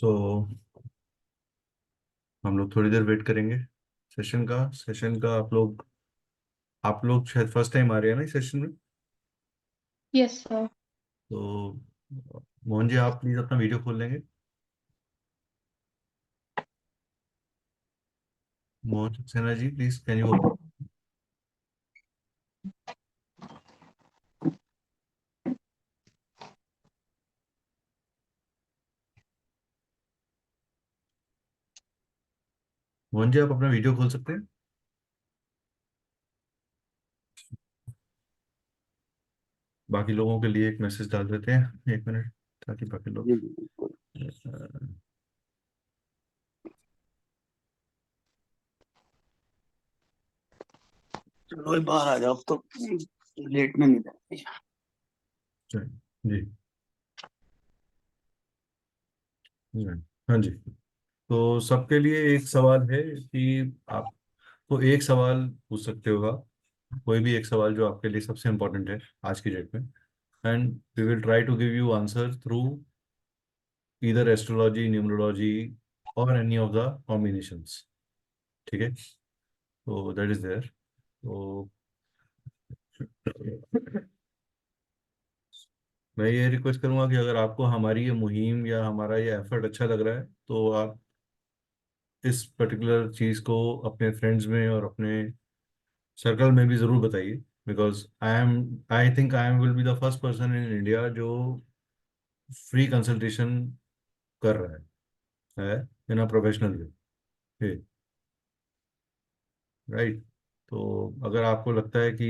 सो हम लोग थोड़ी देर वेट करेंगे सेशन का। आप लोग शायद फर्स्ट टाइम आ रहे हैं ना इस सेशन में। Yes sir. तो मोहन जी, आप प्लीज अपना वीडियो खोल लेंगे। Mohan Saxena ji, please can you open. Mohan ji, आप अपना वीडियो खोल सकते हैं। बाकी लोगों के लिए एक मैसेज डाल देते हैं, 1 मिनट, ताकि बाकी लोग। जी जी बिल्कुल। चलो भाई बाहर आ जाओ, अब तो लेट में नहीं जाती। जी। हाँ जी। तो सबके लिए एक सवाल है कि आपको एक सवाल पूछ सकते हो आप, कोई भी एक सवाल जो आपके लिए सबसे इम्पोर्टेंट है आज की डेट में। And we will try to give you answer through either astrology, numerology और एनी ऑफ द कॉम्बिनेशंस। ठीक है, तो दैट इज देयर। तो मैं ये रिक्वेस्ट करूंगा कि अगर आपको हमारी ये मुहिम या हमारा ये एफर्ट अच्छा लग रहा है तो आप इस पर्टिकुलर चीज़ को अपने फ्रेंड्स में और अपने सर्कल में भी ज़रूर बताइए। Because I think I am will be the first person in India जो फ्री कंसल्टेशन कर रहा है इन अ प्रोफेशनल वे। राइट। तो अगर आपको लगता है कि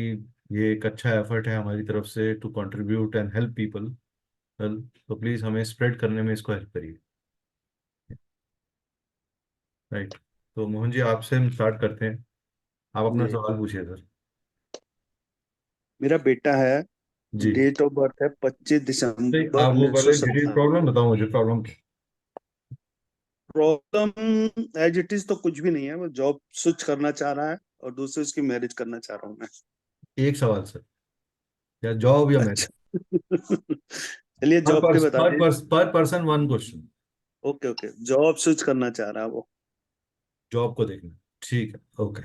ये एक अच्छा एफर्ट है हमारी तरफ से to contribute and help people, well, तो प्लीज़ हमें स्प्रेड करने में इसको हेल्प करिए। राइट। तो मोहन जी, आपसे हम स्टार्ट करते हैं। आप अपना जी, सवाल पूछिए सर। मेरा बेटा है। जी। डेट ऑफ बर्थ है पच्चीस नहीं, दिसंबर आप वो उन्नीस सौ पहले सत्तानवे प्रॉब्लम बताओ, मुझे प्रॉब्लम क्या। प्रॉब्लम एज इट इज तो कुछ भी नहीं है, वो जॉब स्विच करना चाह रहा है और दूसरे उसकी मैरिज करना चाह रहा हूँ मैं। एक सवाल सर, या जॉब या मैरिज। अच्छा। चलिए पर जॉब के पर्स, बता पर दीजिए। पर्स, पर person one question. Okay okay, job switch करना चाह रहा है वो। जॉब को देखना। ठीक है, ओके।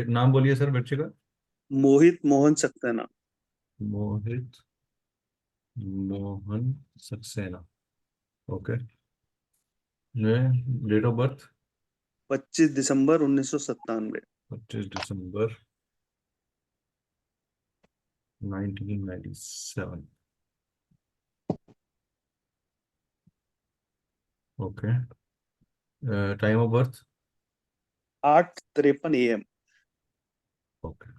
नाम बोलिए सर बच्चे का। Mohit Mohan Saxena. Mohit Mohan Saxena. Okay. Date of birth. 25 दिसंबर 1997। 25 दिसंबर 1997। Okay. Time of birth. 8:53 AM। Okay.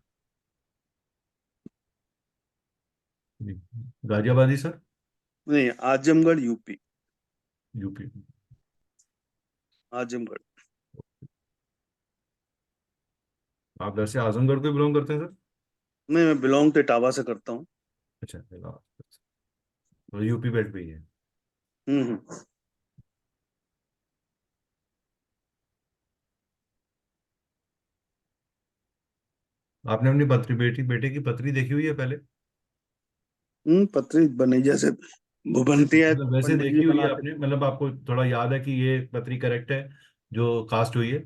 गाजियाबादी सर। नहीं, आजमगढ़ यूपी। यूपी। आजमगढ़। आप वैसे आजमगढ़ को बिलोंग करते हैं सर। नहीं, मैं बिलोंग तो इटावा से करता हूँ। अच्छा, तो यूपी बेल्ट पे ही है। हम्म। आपने अपनी पत्री बेटे की पत्री देखी हुई है पहले। पत्री बनी जैसे वो बनती है, मतलब वैसे पंडित जी देखी हुई है बनाते। आपने, मतलब आपको थोड़ा याद है कि ये पत्री करेक्ट है जो कास्ट हुई है।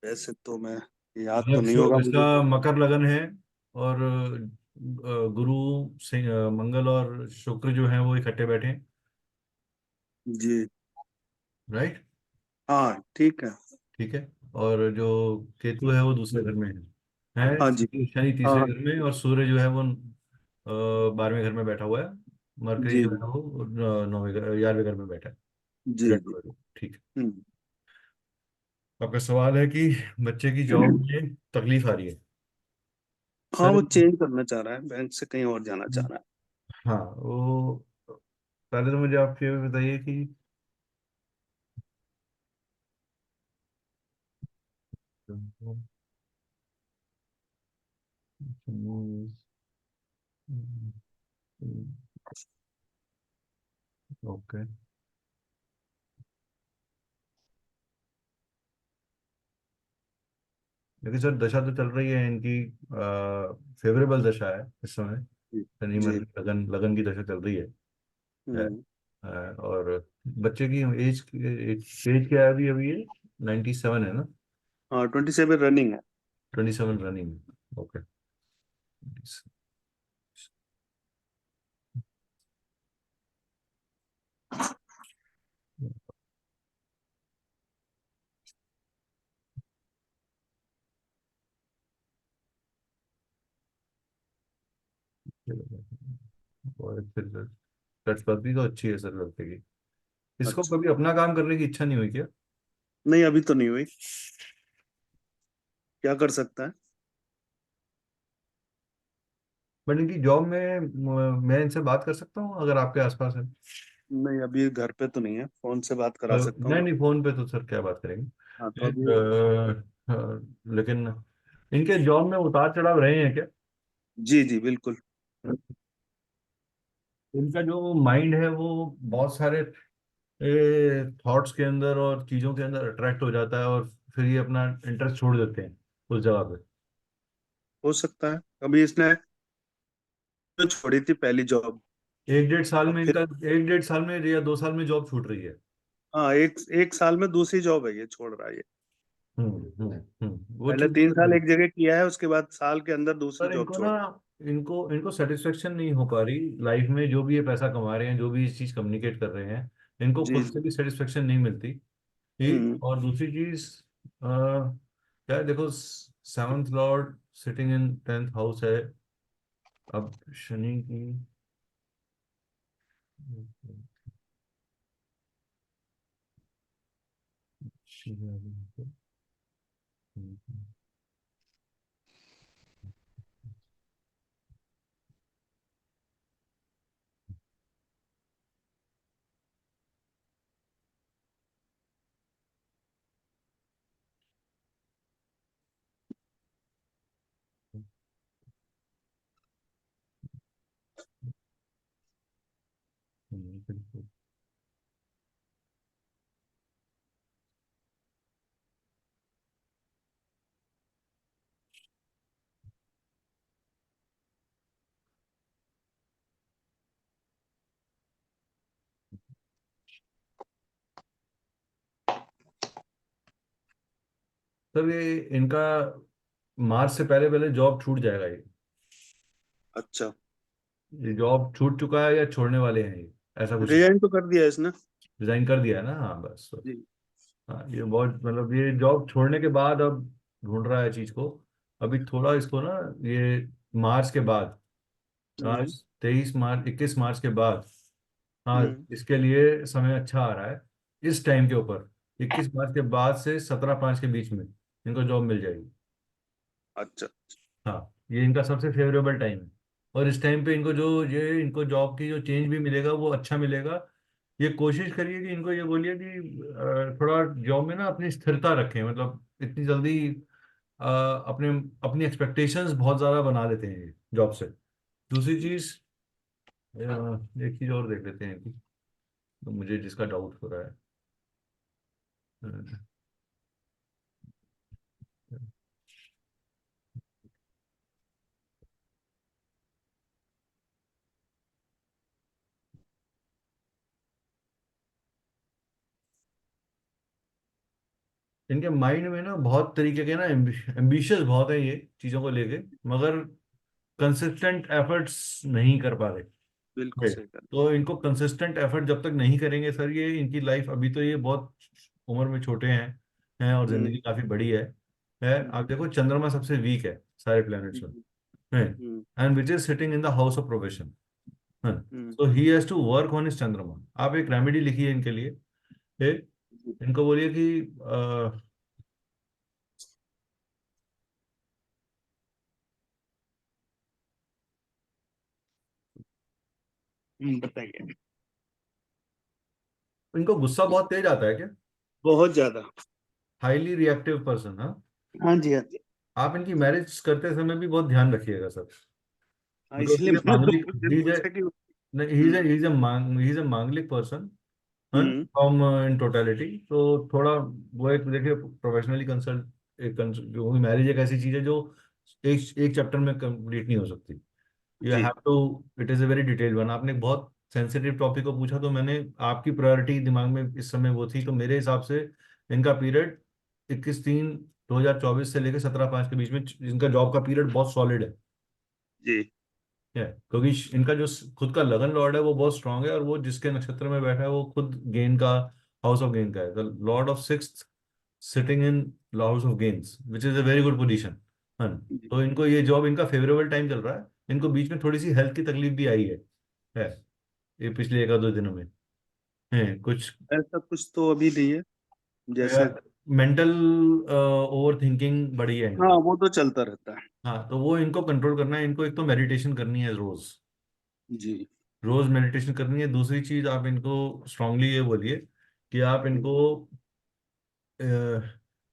वैसे तो मैं, याद तो मतलब नहीं होगा इसका मुझे तो। मकर लगन है, और गुरु से मंगल और शुक्र जो है वो इकट्ठे बैठे हैं। जी। राइट। हाँ ठीक है। ठीक है। और जो केतु है वो दूसरे घर में है हाँ जी। शनि हाँ तीसरे हाँ। घर में, और सूर्य जो है वो 12वें घर में बैठा हुआ है। मरकरी जी जो जी। है वो 11वें घर में बैठा है। जी जी। ठीक है। हम्म। आपका सवाल है कि बच्चे की जॉब में तकलीफ आ रही है हाँ, सर। वो चेंज करना चाह रहा है, बैंक से कहीं और जाना चाह रहा हाँ, वो पहले तो मुझे आप ये बताइए कि ओके, क्योंकि सर दशा तो चल रही है इनकी, फेवरेबल दशा है इस समय। जी शनि जी। में लगन लगन की दशा चल रही है। हम्म। और बच्चे की एज एज क्या है अभी? अभी ये 97 है ना? हाँ 27 रनिंग है। 27 रनिंग। ओके। और फिर लड़की तो अच्छी है सर लड़के की। इसको अच्छा। कभी अपना काम करने की इच्छा नहीं हुई क्या? नहीं अभी तो नहीं हुई, क्या कर सकता है। बट इनकी जॉब में मैं इनसे बात कर सकता हूँ अगर आपके आसपास है? नहीं अभी घर पे तो नहीं है, फोन से बात करा सकता नहीं हूँ। नहीं, फोन पे तो सर क्या बात करेंगे। हाँ तो अभी। लेकिन इनके जॉब में उतार चढ़ाव रहे हैं क्या? जी जी बिल्कुल। इनका जो माइंड है वो बहुत सारे थॉट्स के अंदर और चीजों के अंदर अट्रैक्ट हो जाता है, और फिर ये अपना इंटरेस्ट छोड़ देते हैं उस जगह पे। हो सकता है। अभी इसने जो छोड़ी थी पहली जॉब, एक डेढ़ साल अब में फिर। इनका, एक डेढ़ साल में या 2 साल में जॉब छूट रही है। हाँ एक एक साल में दूसरी जॉब है ये छोड़ रहा है ये। वो पहले चीज 3 साल तो। एक जगह किया है, उसके बाद साल के अंदर दूसरी पर जॉब इनको ना, छोड़। इनको इनको सेटिस्फेक्शन नहीं हो पा रही लाइफ में, जो भी ये पैसा कमा रहे हैं, जो भी ये चीज कम्युनिकेट कर रहे हैं, इनको जी खुद से जी। भी सेटिस्फेक्शन नहीं मिलती। ठीक। हम्म। और दूसरी चीज, क्या है, देखो, seventh Lord sitting in 10th house है। अब शनि की, तब ये इनका मार्च से पहले पहले जॉब छूट जाएगा अच्छा। ये जॉब छूट चुका है या छोड़ने वाले हैं ये, ऐसा कुछ? रिजाइन तो कर दिया इसने। रिजाइन कर दिया है ना? हाँ बस। जी। हाँ, ये बहुत, मतलब ये जॉब छोड़ने के बाद अब ढूंढ रहा है चीज को। अभी थोड़ा इसको ना, ये मार्च के बाद, हम्म। आज 23 मार्च, 21 मार्च के बाद, हाँ, हम्म। इसके लिए समय अच्छा आ रहा है। इस टाइम के ऊपर 21 मार्च के बाद से 17/5 के बीच में इनको जॉब मिल जाएगी। अच्छा। हाँ, ये इनका सबसे फेवरेबल टाइम है। और इस टाइम पे इनको जो ये इनको जॉब की जो चेंज भी मिलेगा वो अच्छा मिलेगा। ये कोशिश करिए कि इनको ये बोलिए कि थोड़ा जॉब में ना अपनी स्थिरता रखें, मतलब इतनी जल्दी अपने अपनी एक्सपेक्टेशंस बहुत ज़्यादा बना लेते हैं ये जॉब से। दूसरी चीज़, एक चीज़ और देख लेते हैं कि, तो मुझे जिसका डाउट हो रहा है, अ, इनके माइंड में ना बहुत तरीके के ना एम्बिशियस बहुत है ये चीज़ों को लेके, मगर कंसिस्टेंट एफर्ट्स नहीं कर पा रहे। बिल्कुल Right. सही कर। तो इनको कंसिस्टेंट एफर्ट जब तक नहीं करेंगे सर, ये इनकी लाइफ, अभी तो ये बहुत उम्र में छोटे हैं और हम्म। जिंदगी काफी बड़ी है। आप हम्म। देखो, चंद्रमा सबसे वीक है सारे प्लैनेट्स में, हम्म। है, hmm. And which is sitting in the house of profession, है। Hmm. So he has to work on his chandrama. आप एक रेमेडी लिखिए इनके लिए। एक, इनको बोलिए कि बताइए। इनको गुस्सा बहुत तेज आता है क्या? बहुत ज्यादा। हाईली रिएक्टिव पर्सन, हाँ। हाँ जी हाँ जी। आप इनकी मैरिज करते समय भी बहुत ध्यान रखिएगा सर। हाँ बिकॉज इसलिए ही मैंने मांगलिक, 2 दिन ही पूछा कि। नहीं, ही हम्म। इज ही इज अ मांगलिक person, hmm. From in totality. तो थोड़ा वो एक देखिए, प्रोफेशनली कंसल्ट क्योंकि मैरिज एक ऐसी चीज है जो एक एक चैप्टर में कंप्लीट नहीं हो सकती। यू जी have to, it is a very detailed one. आपने एक बहुत सेंसिटिव टॉपिक को पूछा, तो मैंने आपकी प्रायोरिटी दिमाग में इस समय वो थी, तो मेरे हिसाब से इनका पीरियड 21/3/2024 से लेकर 17/5 के बीच में इनका जॉब का पीरियड बहुत सॉलिड जी है, क्योंकि इनका जो खुद का लगन लॉर्ड है वो बहुत स्ट्रांग है, और वो जिसके नक्षत्र में बैठा है वो खुद गेन का, हाउस ऑफ गेन का है, the Lord of sixth sitting in house of gains, which is a very good position. हाँ, जी। तो इनको ये जॉब, इनका फेवरेबल टाइम चल रहा है। इनको बीच में थोड़ी सी हेल्थ की तकलीफ भी आई है ये पिछले 1 आध 2 दिनों में है कुछ। ऐसा कुछ तो अभी नहीं है जैसे। मेंटल ओवर थिंकिंग बढ़ी है हाँ इनकी। वो तो चलता रहता है। हाँ, तो वो इनको कंट्रोल करना है। इनको एक तो मेडिटेशन करनी है रोज, जी रोज मेडिटेशन करनी है। दूसरी चीज, आप इनको स्ट्रांगली ये बोलिए कि आप इनको अ,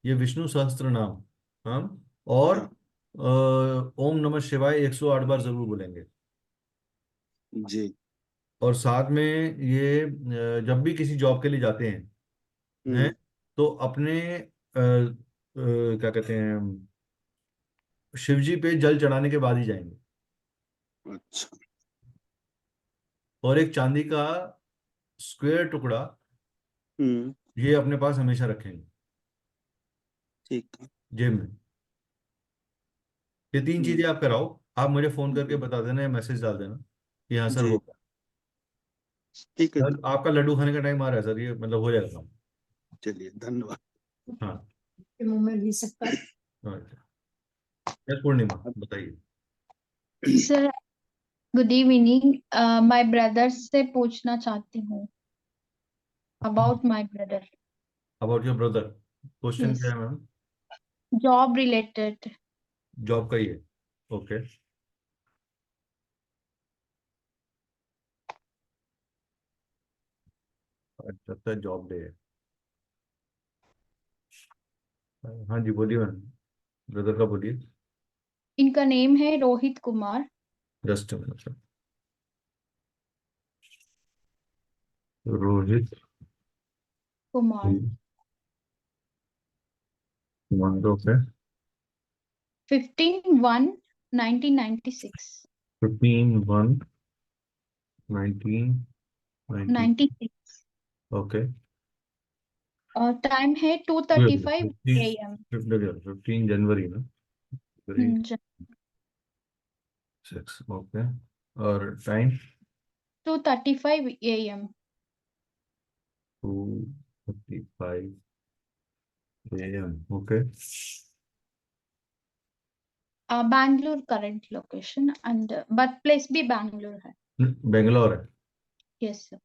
ये विष्णु सहस्त्र नाम, हाँ, और हाँ ओम नमः शिवाय 108 बार जरूर बोलेंगे। जी। और साथ में ये जब भी किसी जॉब के लिए जाते हैं, हम्म। तो अपने क्या कहते हैं, शिव जी पे जल चढ़ाने के बाद ही जाएंगे। अच्छा। और एक चांदी का स्क्वायर टुकड़ा हम्म। ये अपने पास हमेशा रखेंगे, ठीक है। जेब में। ये 3 चीजें हम्म। आप कराओ। आप मुझे फोन करके जी बता देना या मैसेज डाल देना कि हाँ सर हो जी, गया। ठीक है जी। सर आपका लड्डू खाने का टाइम आ रहा है सर, ये मतलब हो जाएगा काम। चलिए धन्यवाद। हाँ। के मुंह में भी सकता है। हाँ। यस पूर्णिमा, बताइए। Sir, good evening. My brother से पूछना चाहती हूँ about my brother. About your brother, question yes, क्या है मैम? Job related. जॉब का ही है? ओके। लगता है जॉब डे है। हाँ जी बोलिए मैम, ब्रदर का बोलिए। इनका नेम है रोहित कुमार जस्ट मतलब रोहित कुमार। कुमार, ओके। 15/1/1996। 15/1/1990। 96। ओके। और टाइम है 2:35 AM। 15 जनवरी ना? जनवरी 6, ओके। और time? 2:35 AM। 2:35 AM, okay. Bangalore current location and birth place भी बैंगलोर है। बेंगलोर है? Yes sir.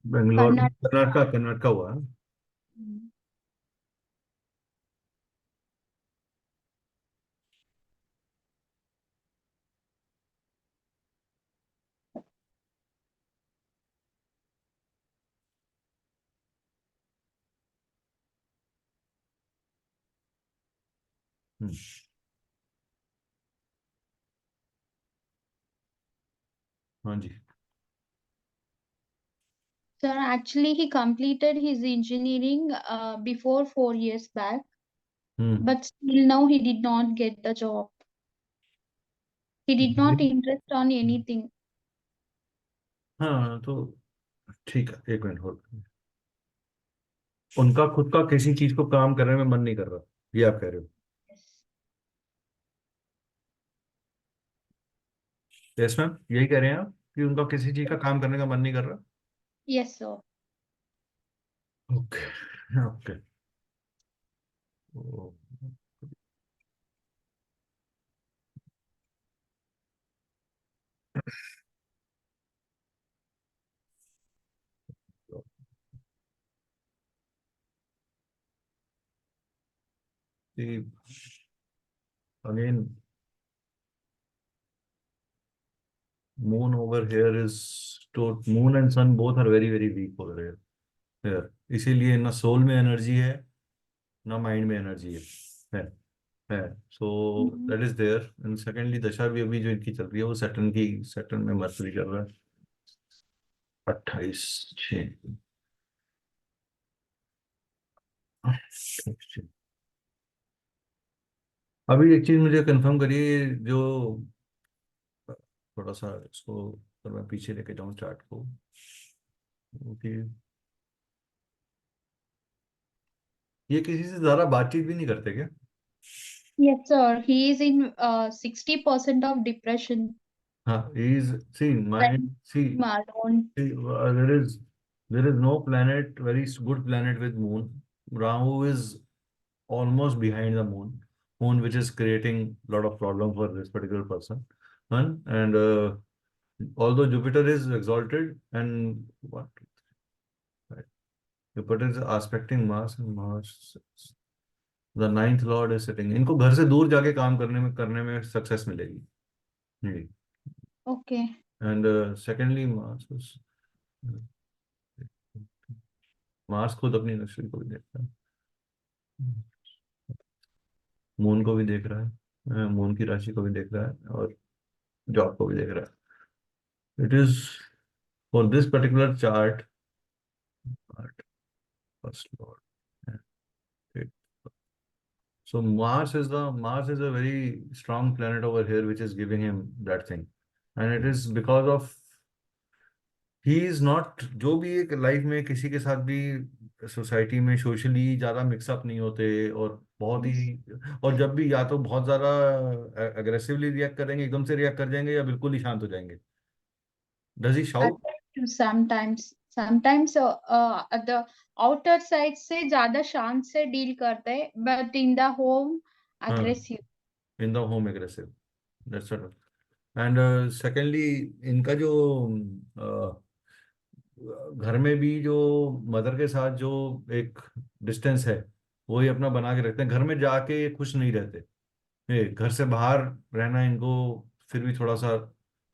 बेंगलोर कर्नाटका। कर्नाटका, कर्नाटका हुआ है? हम्म, हाँ जी। Sir, actually, he completed his engineering before 4 years back, hmm. but still now he did not get the job. He did not interest on anything. हाँ, तो ठीक है, 1 मिनट होल्ड। उनका खुद का किसी चीज को काम करने में मन नहीं कर रहा, ये आप कह रहे हो? Yes, यस मैम, यही कह रहे हैं आप कि उनका किसी चीज का काम करने का मन नहीं कर रहा? yes, sir. Okay. Okay. Again, moon over here is, तो moon and sun both are very very weak over here, इसीलिए ना सोल में एनर्जी है ना माइंड में एनर्जी है है so Mhm. That is there. And secondly, दशा भी अभी जो इनकी चल रही है वो सैटर्न की, सैटर्न में मर्करी कर रहा है। 28/6। अभी एक चीज मुझे कंफर्म करिए, जो थोड़ा सा इसको अगर मैं पीछे लेके जाऊं चार्ट को, कि ये किसी से ज्यादा बातचीत भी नहीं करते क्या? Yes, sir. He is in 60% of depression. हाँ, is see Like mind see, alone. there is no planet, very good planet with moon. Rahu is almost behind the moon, which is creating a lot of problem for this particular person. And although Jupiter is exalted, and what, right, Jupiter is aspecting Mars, and Mars, the ninth lord is sitting. इनको घर से दूर जाके काम करने में success मिलेगी। जी। Okay. And secondly Mars खुद अपनी नक्षत्र को भी देखता है, मून को भी देख रहा है, मून की राशि को भी देख रहा है, और जॉब को भी देख रहा है। It is for this particular chart, first Lord, so Mars is a very strong planet over here, which is giving him that thing, and it is because of he is not, जो भी एक life में किसी के साथ भी society में socially ज्यादा मिक्सअप नहीं होते, और बहुत Yes. ही, और जब भी या तो बहुत ज्यादा अग्रेसिवली रिएक्ट करेंगे, एकदम से रिएक्ट कर जाएंगे, या बिल्कुल ही शांत हो जाएंगे। Does he I shout? think sometimes the outer side से ज्यादा शांत से डील करते हैं, but in the home हाँ, aggressive. In the home aggressive, that's it. And secondly, इनका जो घर में भी जो मदर के साथ जो एक डिस्टेंस है, वो ही अपना बना के रखते हैं, घर में जाके खुश नहीं रहते। ये घर से बाहर रहना इनको फिर भी थोड़ा सा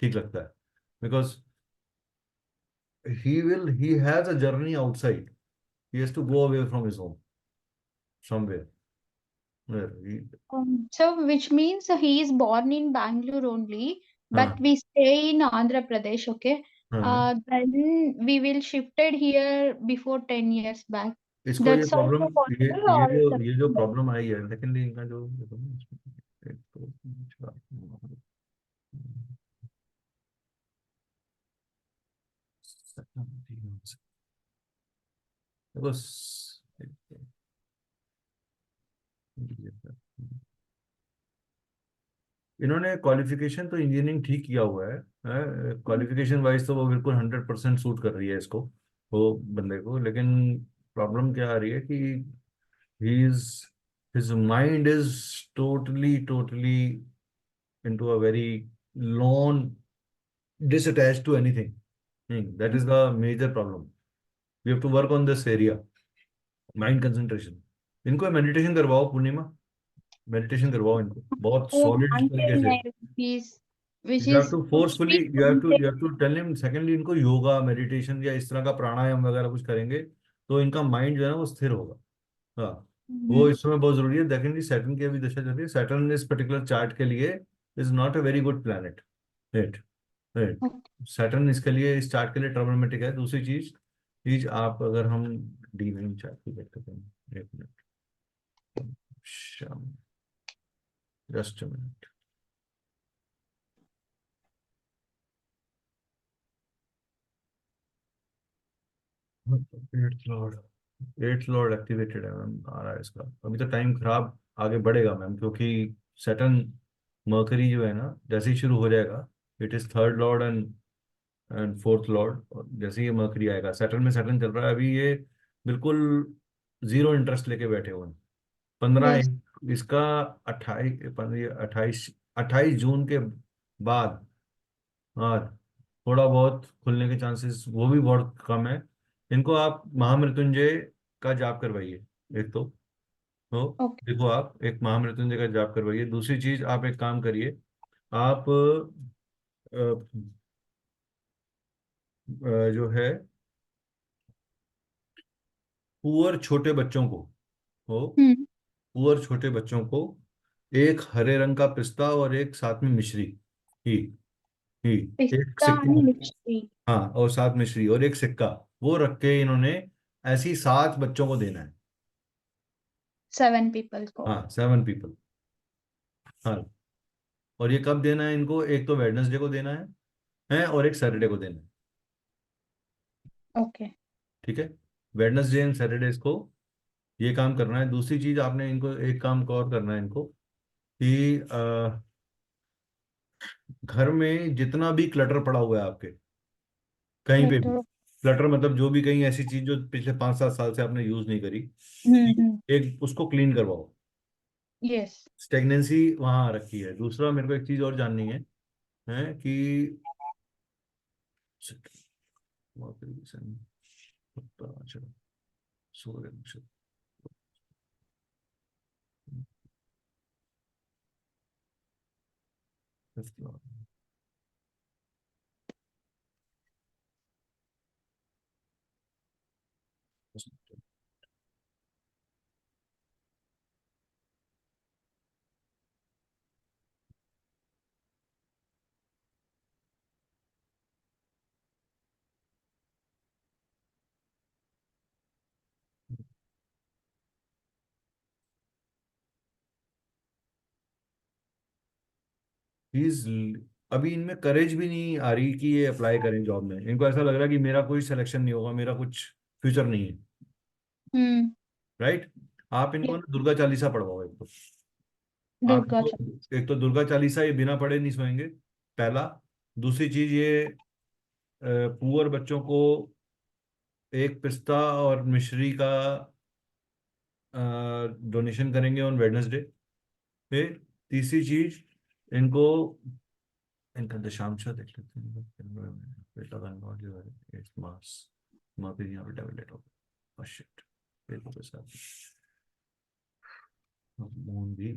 ठीक लगता है, because he has a journey outside, he has to go away from his home somewhere, So which means he is born in Bangalore only, but हाँ we stay in Andhra Pradesh, okay? हाँ। Then we will shifted here before 10 years back. इसको ये That's problem, also ये possible ये or जो the ये जो problem आई है, सेकेंडली इनका जो, एक तो देखो, इन्होंने क्वालिफिकेशन तो इंजीनियरिंग ठीक किया हुआ है, क्वालिफिकेशन वाइज तो वो बिल्कुल 100% सूट कर रही है इसको, वो बंदे को, लेकिन प्रॉब्लम क्या आ रही है कि he is his mind is totally totally into a very lone, disattached to anything. That is the major problem. We have to work on this area, mind concentration. इनको मेडिटेशन करवाओ पूर्णिमा, मेडिटेशन करवाओ इनको बहुत वो सॉलिड मानते तरीके ही से। नहीं, which you have is to कुछ फोर्सफुली, भी you have to tell him, secondly इनको योगा मेडिटेशन या इस तरह का प्राणायाम वगैरह कुछ करेंगे, तो इनका माइंड जो है ना वो स्थिर होगा। हाँ, वो इस समय बहुत जरूरी है। सेकेंडली सैटर्न की अभी दशा चल रही है, सैटर्न इस पर्टिकुलर चार्ट के लिए is not a very good planet, right, right. Saturn इसके लिए, इस चार्ट के लिए ट्रबलमेटिक है। दूसरी चीज चीज आप अगर हम डी नाइन चार्ट की देखते हैं, एक मिनट, शाम, just a minute. Eighth Lord activated है मैम, आ रहा है इसका। अभी तो टाइम खराब आगे बढ़ेगा मैम, क्योंकि सैटर्न, मर्करी जो है ना, जैसे ही शुरू हो जाएगा, it is third Lord and fourth Lord, और जैसे ही ये मर्करी आएगा, सैटर्न में सैटर्न चल रहा है अभी, ये बिल्कुल जीरो इंटरेस्ट लेके बैठे हुए हैं। पंद्रह, yes. इसका 28 जून के बाद, हाँ, थोड़ा बहुत खुलने के चांसेस वो भी बहुत कम है। इनको आप महामृत्युंजय का जाप करवाइए, एक तो Okay. देखो, आप एक महामृत्युंजय का जाप करवाइए। दूसरी चीज, आप एक काम करिए, आप जो है पुअर छोटे बच्चों को, हो हम्म. पुअर छोटे बच्चों को एक हरे रंग का पिस्ता और एक साथ में मिश्री, ही ही, एक पिस्ता सिक्का, एंड मिश्री। हाँ, और साथ में श्री और एक सिक्का, वो रख के इन्होंने ऐसी 7 बच्चों को देना है। 7 पीपल को। हाँ, 7 पीपल। हाँ, और ये कब देना है इनको? एक तो वेडनेसडे को देना है और एक सैटरडे को देना है। ओके। ठीक है, वेडनेसडे एंड सैटरडेज को ये काम करना है। दूसरी चीज आपने इनको एक काम को और करना है इनको कि घर में जितना भी क्लटर पड़ा हुआ है आपके, कहीं पे भी क्लटर। क्लटर, मतलब जो भी कहीं ऐसी चीज जो पिछले 5-7 साल से आपने यूज नहीं करी, हम्म। एक उसको क्लीन करवाओ। यस। स्टेगनेंसी वहां रखी है। दूसरा मेरे को एक चीज और जाननी है कि सूर्य नक्षत्र, प्लीज। अभी इनमें करेज भी नहीं आ रही कि ये अप्लाई करें जॉब में। इनको ऐसा लग रहा है कि मेरा कोई सिलेक्शन नहीं होगा, मेरा कुछ फ्यूचर नहीं है। हम्म। राइट। आप इनको Yes, ना दुर्गा चालीसा पढ़वाओ एक तो। आप दुर्गा इनको एक तो दुर्गा चालीसा, ये बिना पढ़े नहीं सोएंगे, पहला। दूसरी चीज ये पुअर बच्चों को एक पिस्ता और मिश्री का डोनेशन करेंगे ऑन वेडनेसडे। फिर तीसरी चीज, इनको इनका दशांश देख लेते हैं। बेटा का नंबर जो है 8 मार्च, माँ फिर यहाँ पे डेबिट होगा। शिट, देखो के साथ मून भी,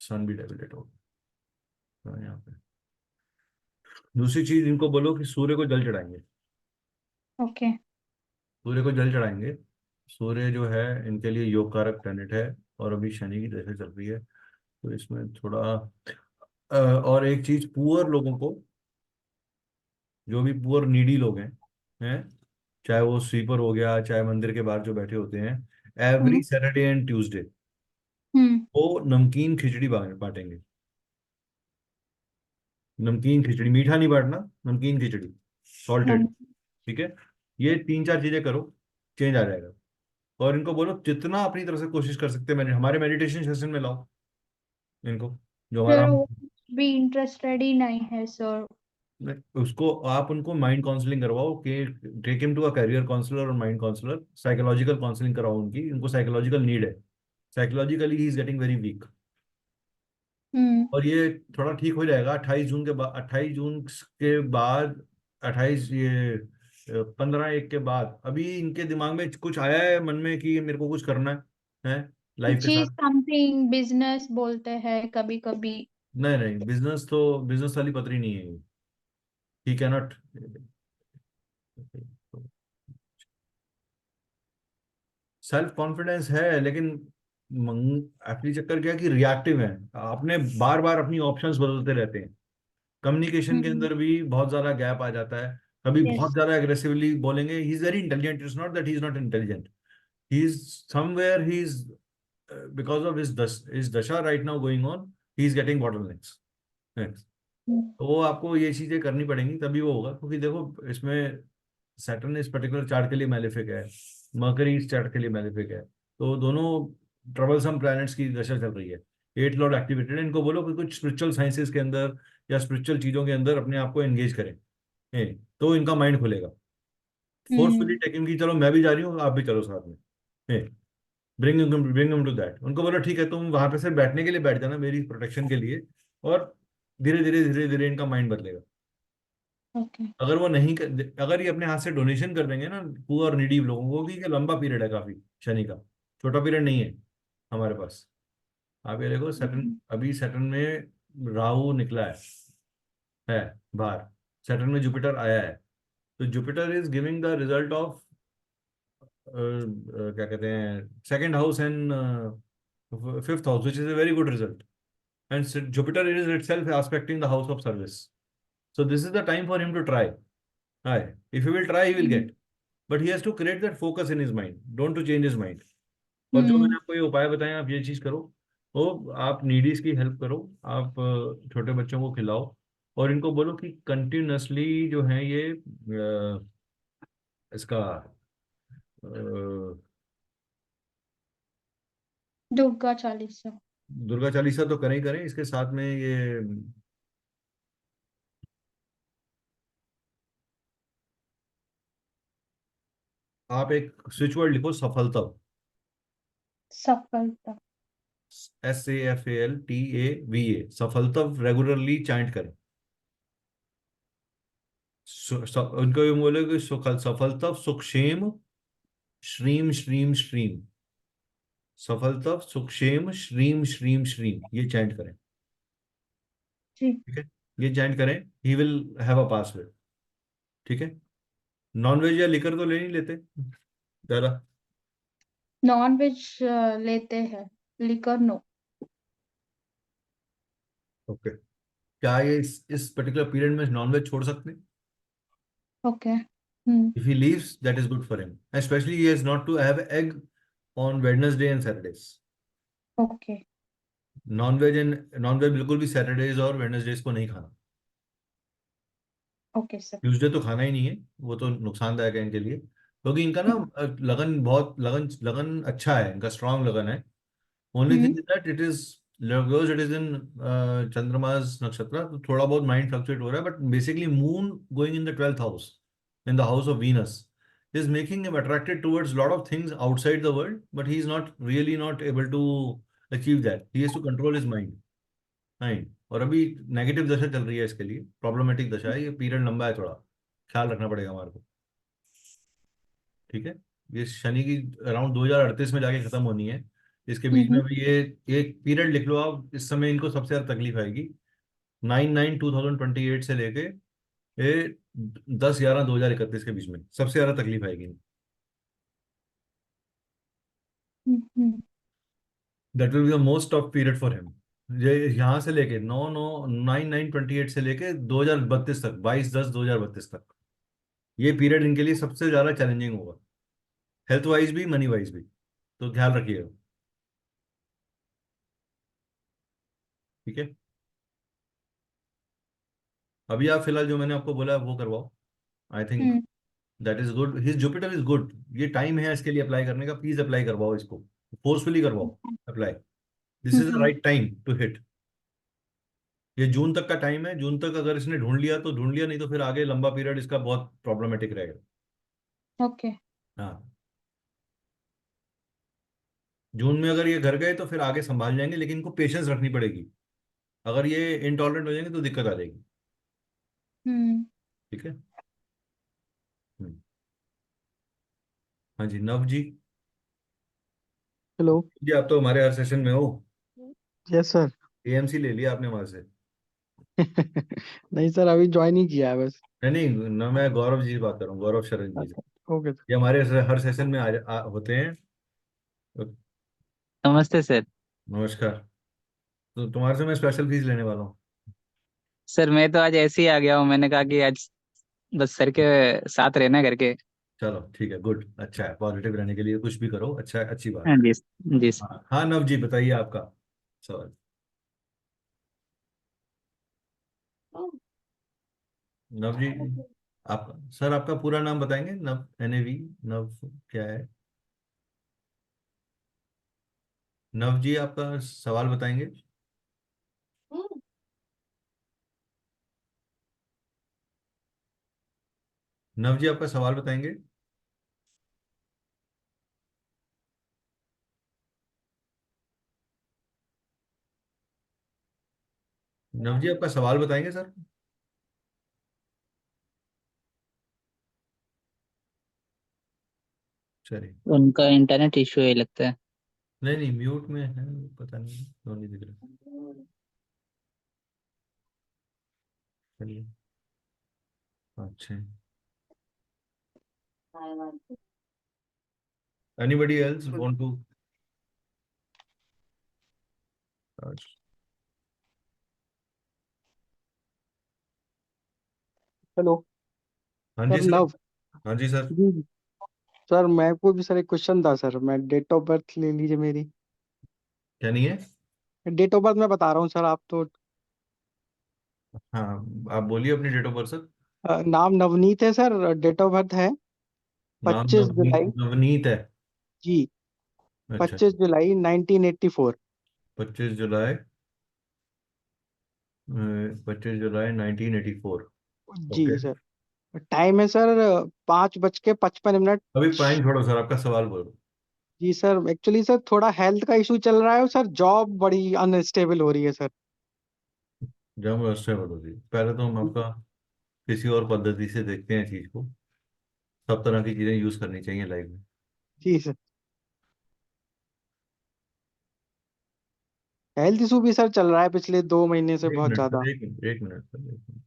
सन भी डेबिट होगा तो यहाँ पे। दूसरी चीज, इनको बोलो कि सूर्य को जल चढ़ाएंगे। ओके। सूर्य को जल चढ़ाएंगे। सूर्य जो है इनके लिए योग कारक प्लेनेट है, और अभी शनि की दशा चल रही है, तो इसमें थोड़ा और एक चीज, पुअर लोगों को, जो भी पुअर नीडी लोग हैं, चाहे वो स्वीपर हो गया, चाहे मंदिर के बाहर जो बैठे होते हैं, every hmm. Saturday and Tuesday hmm. वो नमकीन खिचड़ी बांटेंगे। नमकीन खिचड़ी, मीठा नहीं बांटना, नमकीन खिचड़ी, सॉल्टेड। नम। ठीक है, ये 3-4 चीजें करो, चेंज आ जाएगा। और इनको बोलो जितना अपनी तरफ से कोशिश कर सकते हैं, हमारे मेडिटेशन सेशन में लाओ इनको, जो हमारा सर वो भी इंटरेस्टेड ही नहीं है सर। उसको आप उनको माइंड काउंसलिंग करवाओ कि take him to a career counsellor और माइंड काउंसलर, साइकोलॉजिकल काउंसलिंग कराओ उनकी। उनको साइकोलॉजिकल नीड है, psychologically he is getting very weak. Hmm. और ये थोड़ा ठीक हो जाएगा 28 जून के बाद। 28 जून के बाद, 28 ये 15-1 के बाद। अभी इनके दिमाग में कुछ आया है मन में कि मेरे को कुछ करना है लाइफ के जी साथ? समथिंग बिजनेस बोलते हैं कभी कभी। नहीं नहीं, बिजनेस तो बिजनेस वाली पत्री नहीं है ये। ही कैनॉट। सेल्फ कॉन्फिडेंस है, लेकिन एक्चुअली चक्कर क्या है कि रिएक्टिव है। आपने बार बार अपनी ऑप्शंस बदलते रहते हैं। कम्युनिकेशन के हम्म। अंदर भी बहुत ज्यादा गैप आ जाता है। कभी बहुत यस। ज्यादा एग्रेसिवली बोलेंगे। He is very intelligent, it's not that he is not intelligent, he is somewhere, he is because of his dasha right now going on, he is getting bottlenecks. तो वो आपको ये चीजें करनी पड़ेंगी, तभी वो होगा। क्योंकि देखो इसमें सैटर्न इस पर्टिकुलर चार्ट के लिए मैलेफिक है, मरकरी इस चार्ट के लिए मैलेफिक है, तो दोनों ट्रबलसम प्लैनेट्स की दशा चल रही है। 8 लॉर्ड एक्टिवेटेड है। इनको बोलो कि कुछ स्पिरिचुअल साइंसेस के अंदर या स्पिरिचुअल चीजों के अंदर अपने आप को एंगेज करें, तो इनका माइंड खुलेगा। फोर्सफुली हम्म। टेकिंग की चलो मैं भी जा रही हूँ, आप भी चलो साथ में, ब्रिंग टू दैट। उनको बोलो ठीक है, तुम वहां पे सिर्फ बैठने के लिए बैठ जाना मेरी प्रोटेक्शन के लिए, और धीरे धीरे इनका माइंड बदलेगा। ओके। अगर वो नहीं अगर ये अपने हाथ से डोनेशन कर देंगे ना पुअर और नीडी लोगों को, भी लंबा पीरियड है काफी शनि का, छोटा पीरियड नहीं है हमारे पास। आप ये देखो सैटर्न, अभी सैटर्न में राहु निकला है बाहर, सैटर्न में जुपिटर आया है। तो Jupiter is giving the result of क्या कहते हैं, second house and fifth house, which is a very good result. And Jupiter is itself expecting the house of service. So this is the time for him to try. Hi. If he will try, he will get. But he has to create that focus in his mind. Don't to change his mind. और जो मैंने आपको ये उपाय बताए, आप ये चीज करो। वो आप नीडीज की हेल्प करो, आप छोटे बच्चों को खिलाओ, और इनको बोलो कि कंटिन्यूसली जो है ये इसका दुर्गा चालीसा। दुर्गा चालीसा तो करें ही करें, इसके साथ में ये आप एक स्विच वर्ड लिखो, सफलता। सफलता। SAFALTAVA, सफलता रेगुलरली चैंट करें। उनको ये बोले कि सफलता सुखक्षेम श्रीम श्रीम श्रीम, सफलता सुखक्षेम श्रीम श्रीम श्रीम, ये चैंट करें। जी। ठीक है, ये चैंट करें, he will have a password. ठीक है। नॉनवेज या लिकर तो ले नहीं लेते ज्यादा? नॉन वेज लेते हैं, लिकर नो। ओके। क्या ये इस पर्टिकुलर पीरियड में नॉनवेज छोड़ सकते हैं? Okay. Hmm. If he leaves, that is good for him. Especially he has not to have egg on Wednesday and Saturdays. Okay. Nonveg बिल्कुल भी सैटरडेज और वेडनेसडेज को नहीं खाना। Okay sir. ट्यूसडे तो खाना ही नहीं है, वो तो नुकसानदायक है इनके लिए, क्योंकि इनका ना लगन बहुत लगन लगन अच्छा है, इनका स्ट्रांग लगन है। Only hmm. Thing is that it is in chandrama's nakshatra, तो थोड़ा बहुत माइंड फ्लक्चुएट हो रहा है, but basically moon going in the 12th house, in the house of Venus, is making him attracted towards lot of things outside the world, but he is not able to achieve that. He has to control his mind. और अभी negative दशा चल रही है इसके लिए, problematic दशा है, ये पीरियड लंबा है, थोड़ा ख्याल रखना पड़ेगा हमारे को। ठीक है। ये शनि की अराउंड 2038 में जाके खत्म होनी है, इसके बीच में हम्म। भी ये एक पीरियड लिख लो आप, इस समय इनको सबसे ज्यादा तकलीफ आएगी। 9/9/2028 से लेके ये 10/11/2031 के बीच में सबसे ज्यादा तकलीफ आएगी। Hmm. That will be the most tough period for him. ये यहाँ से लेके 9/9/28 से लेके 2032 तक, 22/10/2032 तक, ये पीरियड इनके लिए सबसे ज्यादा चैलेंजिंग होगा, हेल्थ वाइज भी, मनी वाइज भी। तो ख्याल रखिएगा। ठीक है। अभी आप फिलहाल जो मैंने आपको बोला वो करवाओ। I think hmm. That is good, his Jupiter is good. ये टाइम है इसके लिए अप्लाई करने का, प्लीज अप्लाई करवाओ इसको, फोर्सफुली करवाओ apply. This is the hmm. Right time to hit. ये जून तक का टाइम है, जून तक अगर इसने ढूंढ लिया तो ढूंढ लिया, नहीं तो फिर आगे लंबा पीरियड इसका बहुत प्रॉब्लमेटिक रहेगा। ओके। हाँ, जून में अगर ये घर गए तो फिर आगे संभाल जाएंगे, लेकिन इनको पेशेंस रखनी पड़ेगी। अगर ये इंटॉलरेंट हो जाएंगे तो दिक्कत आ जाएगी। हम्म। ठीक है। हम्म। हाँ जी, नव जी। हेलो। जी आप तो हमारे हर सेशन में हो। Yes sir. AMC ले लिया आपने वहां से? नहीं सर, अभी ज्वाइन ही किया है बस। नहीं नहीं, न, मैं गौरव जी की बात कर रहा हूँ, गौरव शरण जी से। अच्छा। Okay sir. ये हमारे हर सेशन में होते हैं। तो नमस्ते सर। नमस्कार। तो तुम्हारे से मैं स्पेशल फीस लेने वाला हूँ। सर मैं तो आज ऐसे ही आ गया हूँ, मैंने कहा कि आज बस सर के साथ रहना करके। चलो ठीक है, गुड, अच्छा है, पॉजिटिव रहने के लिए कुछ भी करो, अच्छा है, अच्छी बात हाँ है। जी। जी सर। हाँ हाँ, नव जी बताइए आपका सवाल। नव जी, आप सर आपका पूरा नाम बताएंगे? नव, NAV, नव क्या है? नव जी आपका सवाल बताएंगे? नव जी आपका सवाल बताएंगे? नव जी आपका सवाल बताएंगे सर? चलिए। उनका इंटरनेट इश्यू है लगता है। नहीं नहीं, म्यूट में है, पता नहीं क्यों नहीं दिख रहा। चलिए, अच्छा। Anybody else want to? Hello हाँ जी सर, सर। लव। हाँ जी सर। जी जी। सर मैं को भी सर एक क्वेश्चन था सर, मैं डेट ऑफ बर्थ ले लीजिए मेरी। क्या नहीं है? डेट ऑफ बर्थ मैं बता रहा हूँ सर, आप तो। हाँ, आप बोलिए अपनी डेट ऑफ बर्थ सर। नाम नवनीत है सर, डेट ऑफ बर्थ है नाम 25 जुलाई। नवनीत है। जी। अच्छा। 25 जुलाई 1984। 25 जुलाई, 25 जुलाई 1984। जी ओके। सर। टाइम है सर 5:55। अभी टाइम छोड़ो सर, आपका सवाल बोलो। जी सर, एक्चुअली सर थोड़ा हेल्थ का इशू चल रहा है और सर जॉब बड़ी अनस्टेबल हो रही है सर। जब रास्ते बोलो जी, पहले तो हम आपका किसी और पद्धति से देखते हैं चीज को। सब तरह की चीजें यूज करनी चाहिए लाइफ में। जी सर। हेल्थ इशू भी सर चल रहा है पिछले 2 महीने से एक बहुत मिनट ज्यादा। सर, एक मिनट सर, एक मिनट।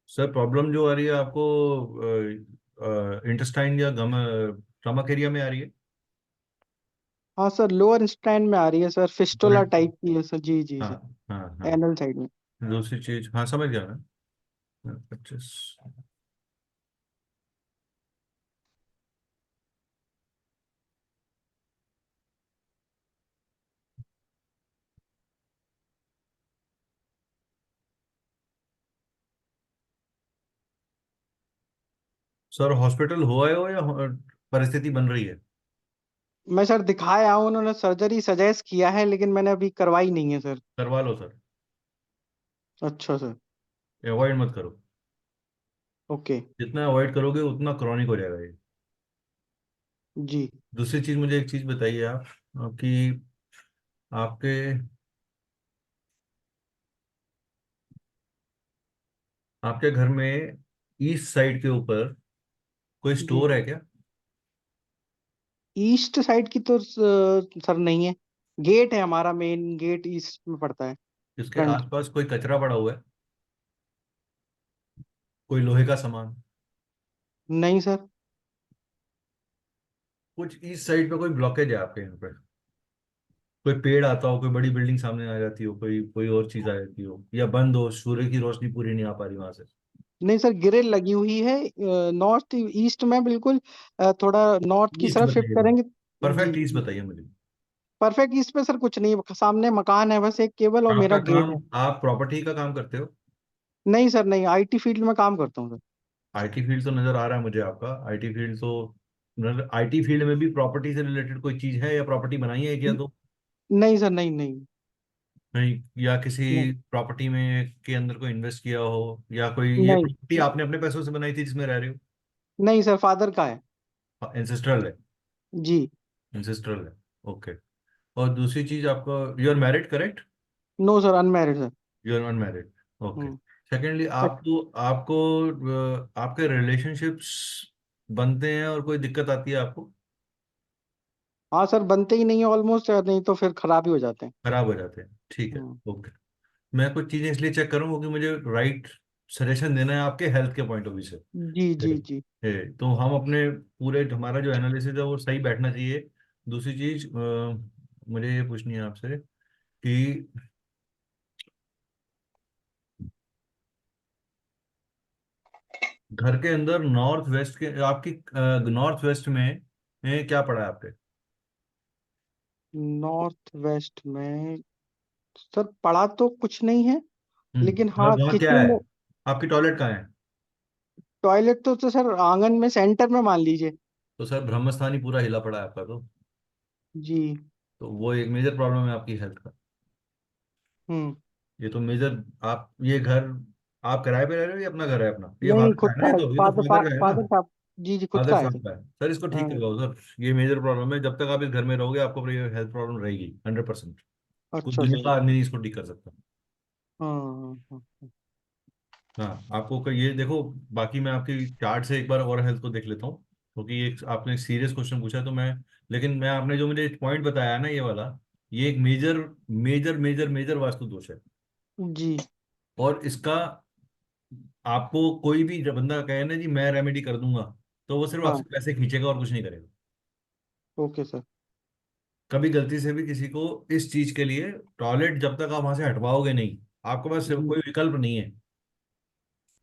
सर, प्रॉब्लम जो आ रही है आपको इंटेस्टाइन या गम स्टमक एरिया में आ रही है? हाँ सर, लोअर स्टैंड में आ रही है सर, फिस्टुला और- टाइप की है सर। जी जी हाँ जी। हाँ हाँ। एनल साइड में। दूसरी चीज, हाँ समझ गया मैं। 25। सर, हॉस्पिटल हो आए हो या परिस्थिति बन रही है? मैं सर दिखाया हूँ, उन्होंने सर्जरी सजेस्ट किया है लेकिन मैंने अभी करवाई नहीं है सर। करवा लो सर। अच्छा सर। अवॉइड मत करो। ओके। जितना अवॉइड करोगे उतना क्रॉनिक हो जाएगा ये। जी। दूसरी चीज, मुझे एक चीज बताइए आप, कि आपके आपके घर में ईस्ट साइड के ऊपर कोई जी। स्टोर है क्या? ईस्ट साइड की तो सर नहीं है। गेट है, हमारा मेन गेट ईस्ट में पड़ता है। इसके फ्रंट। आसपास कोई कचरा पड़ा हुआ है? कोई लोहे का सामान? नहीं सर। कुछ ईस्ट साइड पे कोई ब्लॉकेज है आपके यहाँ पे? कोई पेड़ आता हो, कोई बड़ी बिल्डिंग सामने आ जाती हो, कोई कोई और चीज आ जाती हो, या बंद हो, सूर्य की रोशनी पूरी नहीं आ पा रही वहां से? नहीं सर, ग्रिल लगी हुई है। नॉर्थ ईस्ट में बिल्कुल। थोड़ा नॉर्थ की ईस्ट तरफ शिफ्ट बताइए मुझे। करेंगे। जी परफेक्ट ईस्ट जी। बताइए मुझे। परफेक्ट ईस्ट पे सर कुछ नहीं है, सामने मकान है बस एक केवल और मेरा आपका गेट काम, है। आप प्रॉपर्टी का काम करते हो? नहीं सर, नहीं, आईटी फील्ड में काम करता हूँ सर। आईटी फील्ड तो नजर आ रहा है मुझे आपका। आईटी फील्ड तो, आईटी फील्ड में भी प्रॉपर्टी से रिलेटेड कोई चीज है, या प्रॉपर्टी बनाई है एक या दो? नहीं सर, नहीं नहीं। नहीं, या किसी नहीं प्रॉपर्टी में के अंदर कोई इन्वेस्ट किया हो, या कोई ये नहीं। प्रॉपर्टी आपने अपने पैसों से बनाई थी जिसमें रह रहे नहीं सर, फादर का है। हो? एंसेस्ट्रल है? जी। एंसेस्ट्रल है। ओके। और दूसरी चीज, आपका you are married, correct? No sir, unmarried sir. You are unmarried. Okay. Hmm. Secondly, आपको आपको आपके रिलेशनशिप्स बनते हैं और कोई दिक्कत आती है आपको? हाँ सर, बनते ही नहीं है ऑलमोस्ट, नहीं तो फिर खराब ही हो जाते हैं। खराब हो जाते हैं, ठीक है। हम्म। ओके। मैं कुछ चीजें इसलिए चेक करूँ क्योंकि मुझे राइट सजेशन देना है आपके हेल्थ के पॉइंट ऑफ व्यू से। जी जी जी। तो हम अपने पूरे, हमारा जो एनालिसिस है वो सही बैठना चाहिए। दूसरी चीज, मुझे ये पूछनी है आपसे कि घर के अंदर नॉर्थ वेस्ट के आपकी, नॉर्थ वेस्ट में क्या पड़ा है आपके? नॉर्थ वेस्ट में सर पढ़ा तो कुछ नहीं है, लेकिन और हाँ वहाँ क्या किचन है? में। आपकी टॉयलेट कहाँ है? टॉयलेट तो सर आंगन में सेंटर में मान लीजिए। तो सर ब्रह्मस्थान ही पूरा हिला पड़ा है आपका जी। तो वो एक मेजर प्रॉब्लम है आपकी हेल्थ का। हम्म। ये तो मेजर। आप ये घर आप किराए पे रह रहे हो या अपना घर है अपना? ये नहीं, फादर का खुद है ना? का ये है, तो ये तो फादर फादर का है ना? फादर साहब। जी जी, खुद फादर का है साहब सर। का है सर। इसको ठीक हाँ। करवाओ सर। ये मेजर प्रॉब्लम है। जब तक आप इस घर में रहोगे आपको ये हेल्थ प्रॉब्लम रहेगी 100%। कोई अच्छा दुनिया सर। का आदमी नहीं इसको ठीक कर सकता। हाँ हाँ हाँ। हाँ आपको ये देखो। बाकी मैं आपकी चार्ट से एक बार और हेल्थ को देख लेता हूँ, क्योंकि एक आपने सीरियस क्वेश्चन पूछा तो मैं। लेकिन मैं आपने जो मुझे पॉइंट बताया ना ये वाला, ये एक major major major major vastu दोष है। जी। और इसका आपको कोई भी जब बंदा कहे ना जी मैं रेमेडी कर दूंगा, तो वो सिर्फ हाँ। आपसे पैसे खींचेगा और कुछ नहीं करेगा। Okay sir. कभी गलती से भी किसी को इस चीज के लिए टॉयलेट जब तक आप वहां से हटवाओगे नहीं, आपके पास जी। कोई विकल्प नहीं है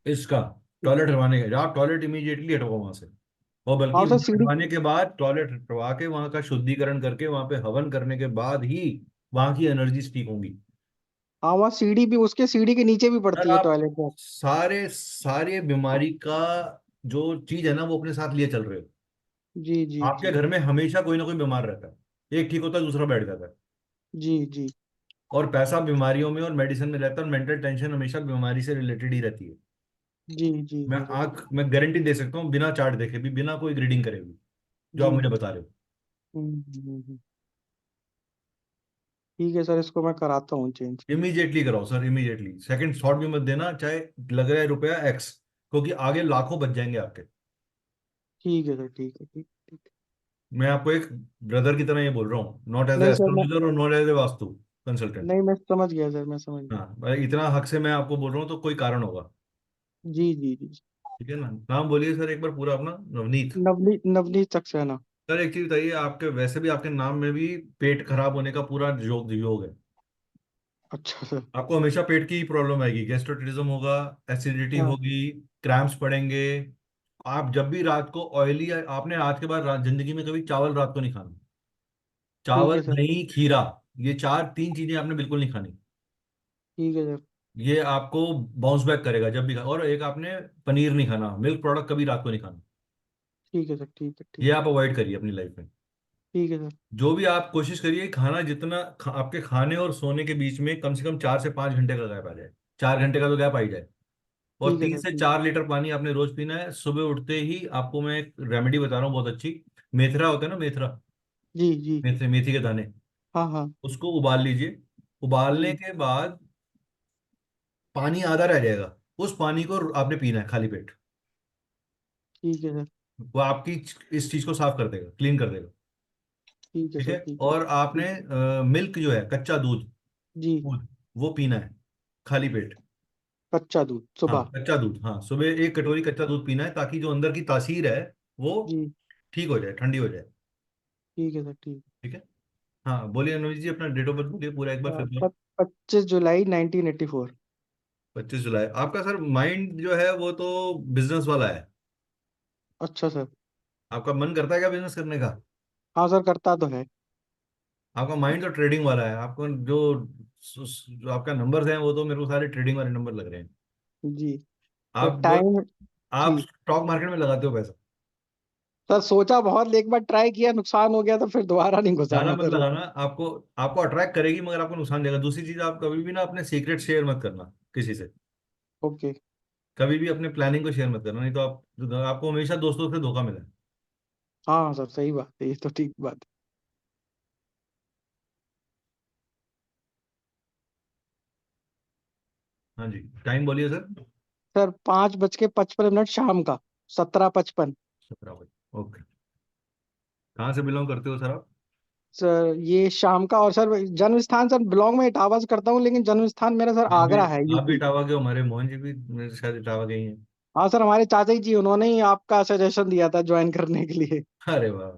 इसका। ठीक टॉयलेट है। हटवाने का आप टॉयलेट इमीडिएटली हटवाओ वहां से। और बल्कि हाँ सर, सीढ़ी। हटवाने के बाद टॉयलेट हटवा के वहां का शुद्धिकरण करके वहां पे हवन करने के बाद ही वहां की एनर्जी ठीक होंगी। हाँ, वहाँ सीढ़ी भी, उसके सीढ़ी के नीचे भी सर पड़ती है आप टॉयलेट सर। सारे सारे बीमारी का जो चीज है ना वो अपने साथ लिए चल रहे हो। जी जी आपके जी। घर में हमेशा कोई ना कोई बीमार रहता है। एक ठीक होता है दूसरा बैठ जाता है। जी जी और पैसा बीमारियों में और मेडिसिन में रहता है, और मेंटल टेंशन हमेशा बीमारी से रिलेटेड ही रहती है। जी जी मैं जी सर। मैं गारंटी दे सकता हूँ बिना चार्ट देखे भी, बिना कोई ग्रीडिंग करे भी, जो जी। आप मुझे बता रहे हो। हम्म। ठीक है सर, इसको मैं कराता हूँ चेंज। इमीडिएटली कराओ सर, इमीडिएटली। सेकंड थॉट भी मत देना, चाहे लग रहा है रुपया एक्स, क्योंकि आगे लाखों बच जाएंगे आपके। ठीक है सर, ठीक है, ठीक ठीक। मैं आपको एक ब्रदर की तरह ये बोल रहा हूँ, नॉट एज ए नहीं सर, मैं एस्ट्रोलॉजर और not as a vastu consultant. नहीं, मैं समझ गया सर, मैं समझ गया। हाँ भाई, इतना हक से मैं आपको बोल रहा हूँ तो कोई कारण होगा। जी जी जी। ठीक है ना? नाम बोलिए सर एक बार पूरा अपना। नवनीत। नवनीत, नवनीत सक्सेना। सर एक चीज बताइए, आपके वैसे भी आपके नाम में भी पेट खराब होने का पूरा योग योग है। अच्छा सर। आपको हमेशा पेट की प्रॉब्लम आएगी, गैस्ट्रोटिज्म होगा, एसिडिटी हाँ। होगी, क्रैम्प्स पड़ेंगे। आप जब भी रात को ऑयली, आपने आज के बाद जिंदगी में कभी चावल रात को नहीं खाना। ठीक चावल है सर। दही खीरा, ये चार तीन चीजें आपने बिल्कुल नहीं खानी। ठीक है सर। ये आपको बाउंस बैक करेगा जब भी और एक आपने पनीर नहीं खाना, मिल्क प्रोडक्ट कभी रात को नहीं खाना। ठीक है सर। ठीक है, ये ठीक। आप अवॉइड करिए अपनी लाइफ में। ठीक है सर। जो भी आप कोशिश करिए खाना जितना आपके खाने और सोने के बीच में कम से कम 4 से 5 घंटे का गैप आ जाए। 4 घंटे का तो गैप आ ही जाए। और ठीक है तीन सर। से ठीक। चार लीटर पानी आपने रोज पीना है सुबह उठते ही। आपको मैं एक रेमेडी बता रहा हूँ बहुत अच्छी। मेथरा होता है ना, मेथरा, जी जी। मेथी मेथी के दाने, हाँ हाँ। उसको उबाल लीजिए। उबालने जी। के बाद पानी आधा रह जाएगा, उस पानी को आपने पीना है खाली पेट। ठीक है सर। वो आपकी इस चीज को साफ कर देगा, क्लीन कर देगा। ठीक है ठीक सर। है। ठीक है। और आपने ठीक। मिल्क जो है, कच्चा दूध, जी। दूध वो पीना है खाली पेट। कच्चा दूध हाँ सुबह। कच्चा दूध, हाँ सुबह 1 कटोरी कच्चा दूध पीना है, ताकि जो अंदर की तासीर है वो जी। ठीक हो जाए, ठंडी हो जाए। ठीक है सर। ठीक। ठीक है। हाँ बोलिए अनुज जी, अपना डेट ऑफ बर्थ बोलिए पूरा एक बार फिर से। 25 जुलाई 1984। 25 जुलाई। आपका सर माइंड जो है वो तो बिजनेस वाला है। अच्छा सर। आपका मन करता है क्या बिजनेस करने का? हाँ सर, करता तो है। आपका माइंड तो ट्रेडिंग वाला है। आपको जो आपका नंबर्स हैं वो तो मेरे को सारे ट्रेडिंग वाले नंबर लग रहे हैं। जी। आप टाइम। आप जी। स्टॉक मार्केट में लगाते हो पैसा? सर सोचा बहुत, एक बार ट्राई किया, नुकसान हो गया तो फिर दोबारा नहीं ज्यादा घुसाना मत सर लगाना। उसमें। आपको आपको अट्रैक्ट करेगी मगर आपको नुकसान देगा। दूसरी चीज, आप कभी भी ना अपने सीक्रेट शेयर मत करना किसी से। ओके। कभी भी अपने प्लानिंग को शेयर मत करना, नहीं तो आपको हमेशा दोस्तों से धोखा मिले। हाँ सर, सही बात है, ये तो ठीक बात है। हाँ जी, टाइम बोलिए सर। सर 5:55 शाम का, 17:55। 17 बजे। ओके। कहाँ से बिलोंग करते हो सर आप? सर ये शाम का, और सर जन्म स्थान सर बिलोंग में इटावा से करता हूँ, लेकिन जन्म स्थान मेरा सर आप भी आगरा है, आप भी यूपी। इटावा के हो, हमारे मोहन जी भी मेरे शायद इटावा के ही हैं। हाँ सर, हमारे चाचा जी उन्होंने ही आपका सजेशन दिया था ज्वाइन करने के लिए। अरे वाह,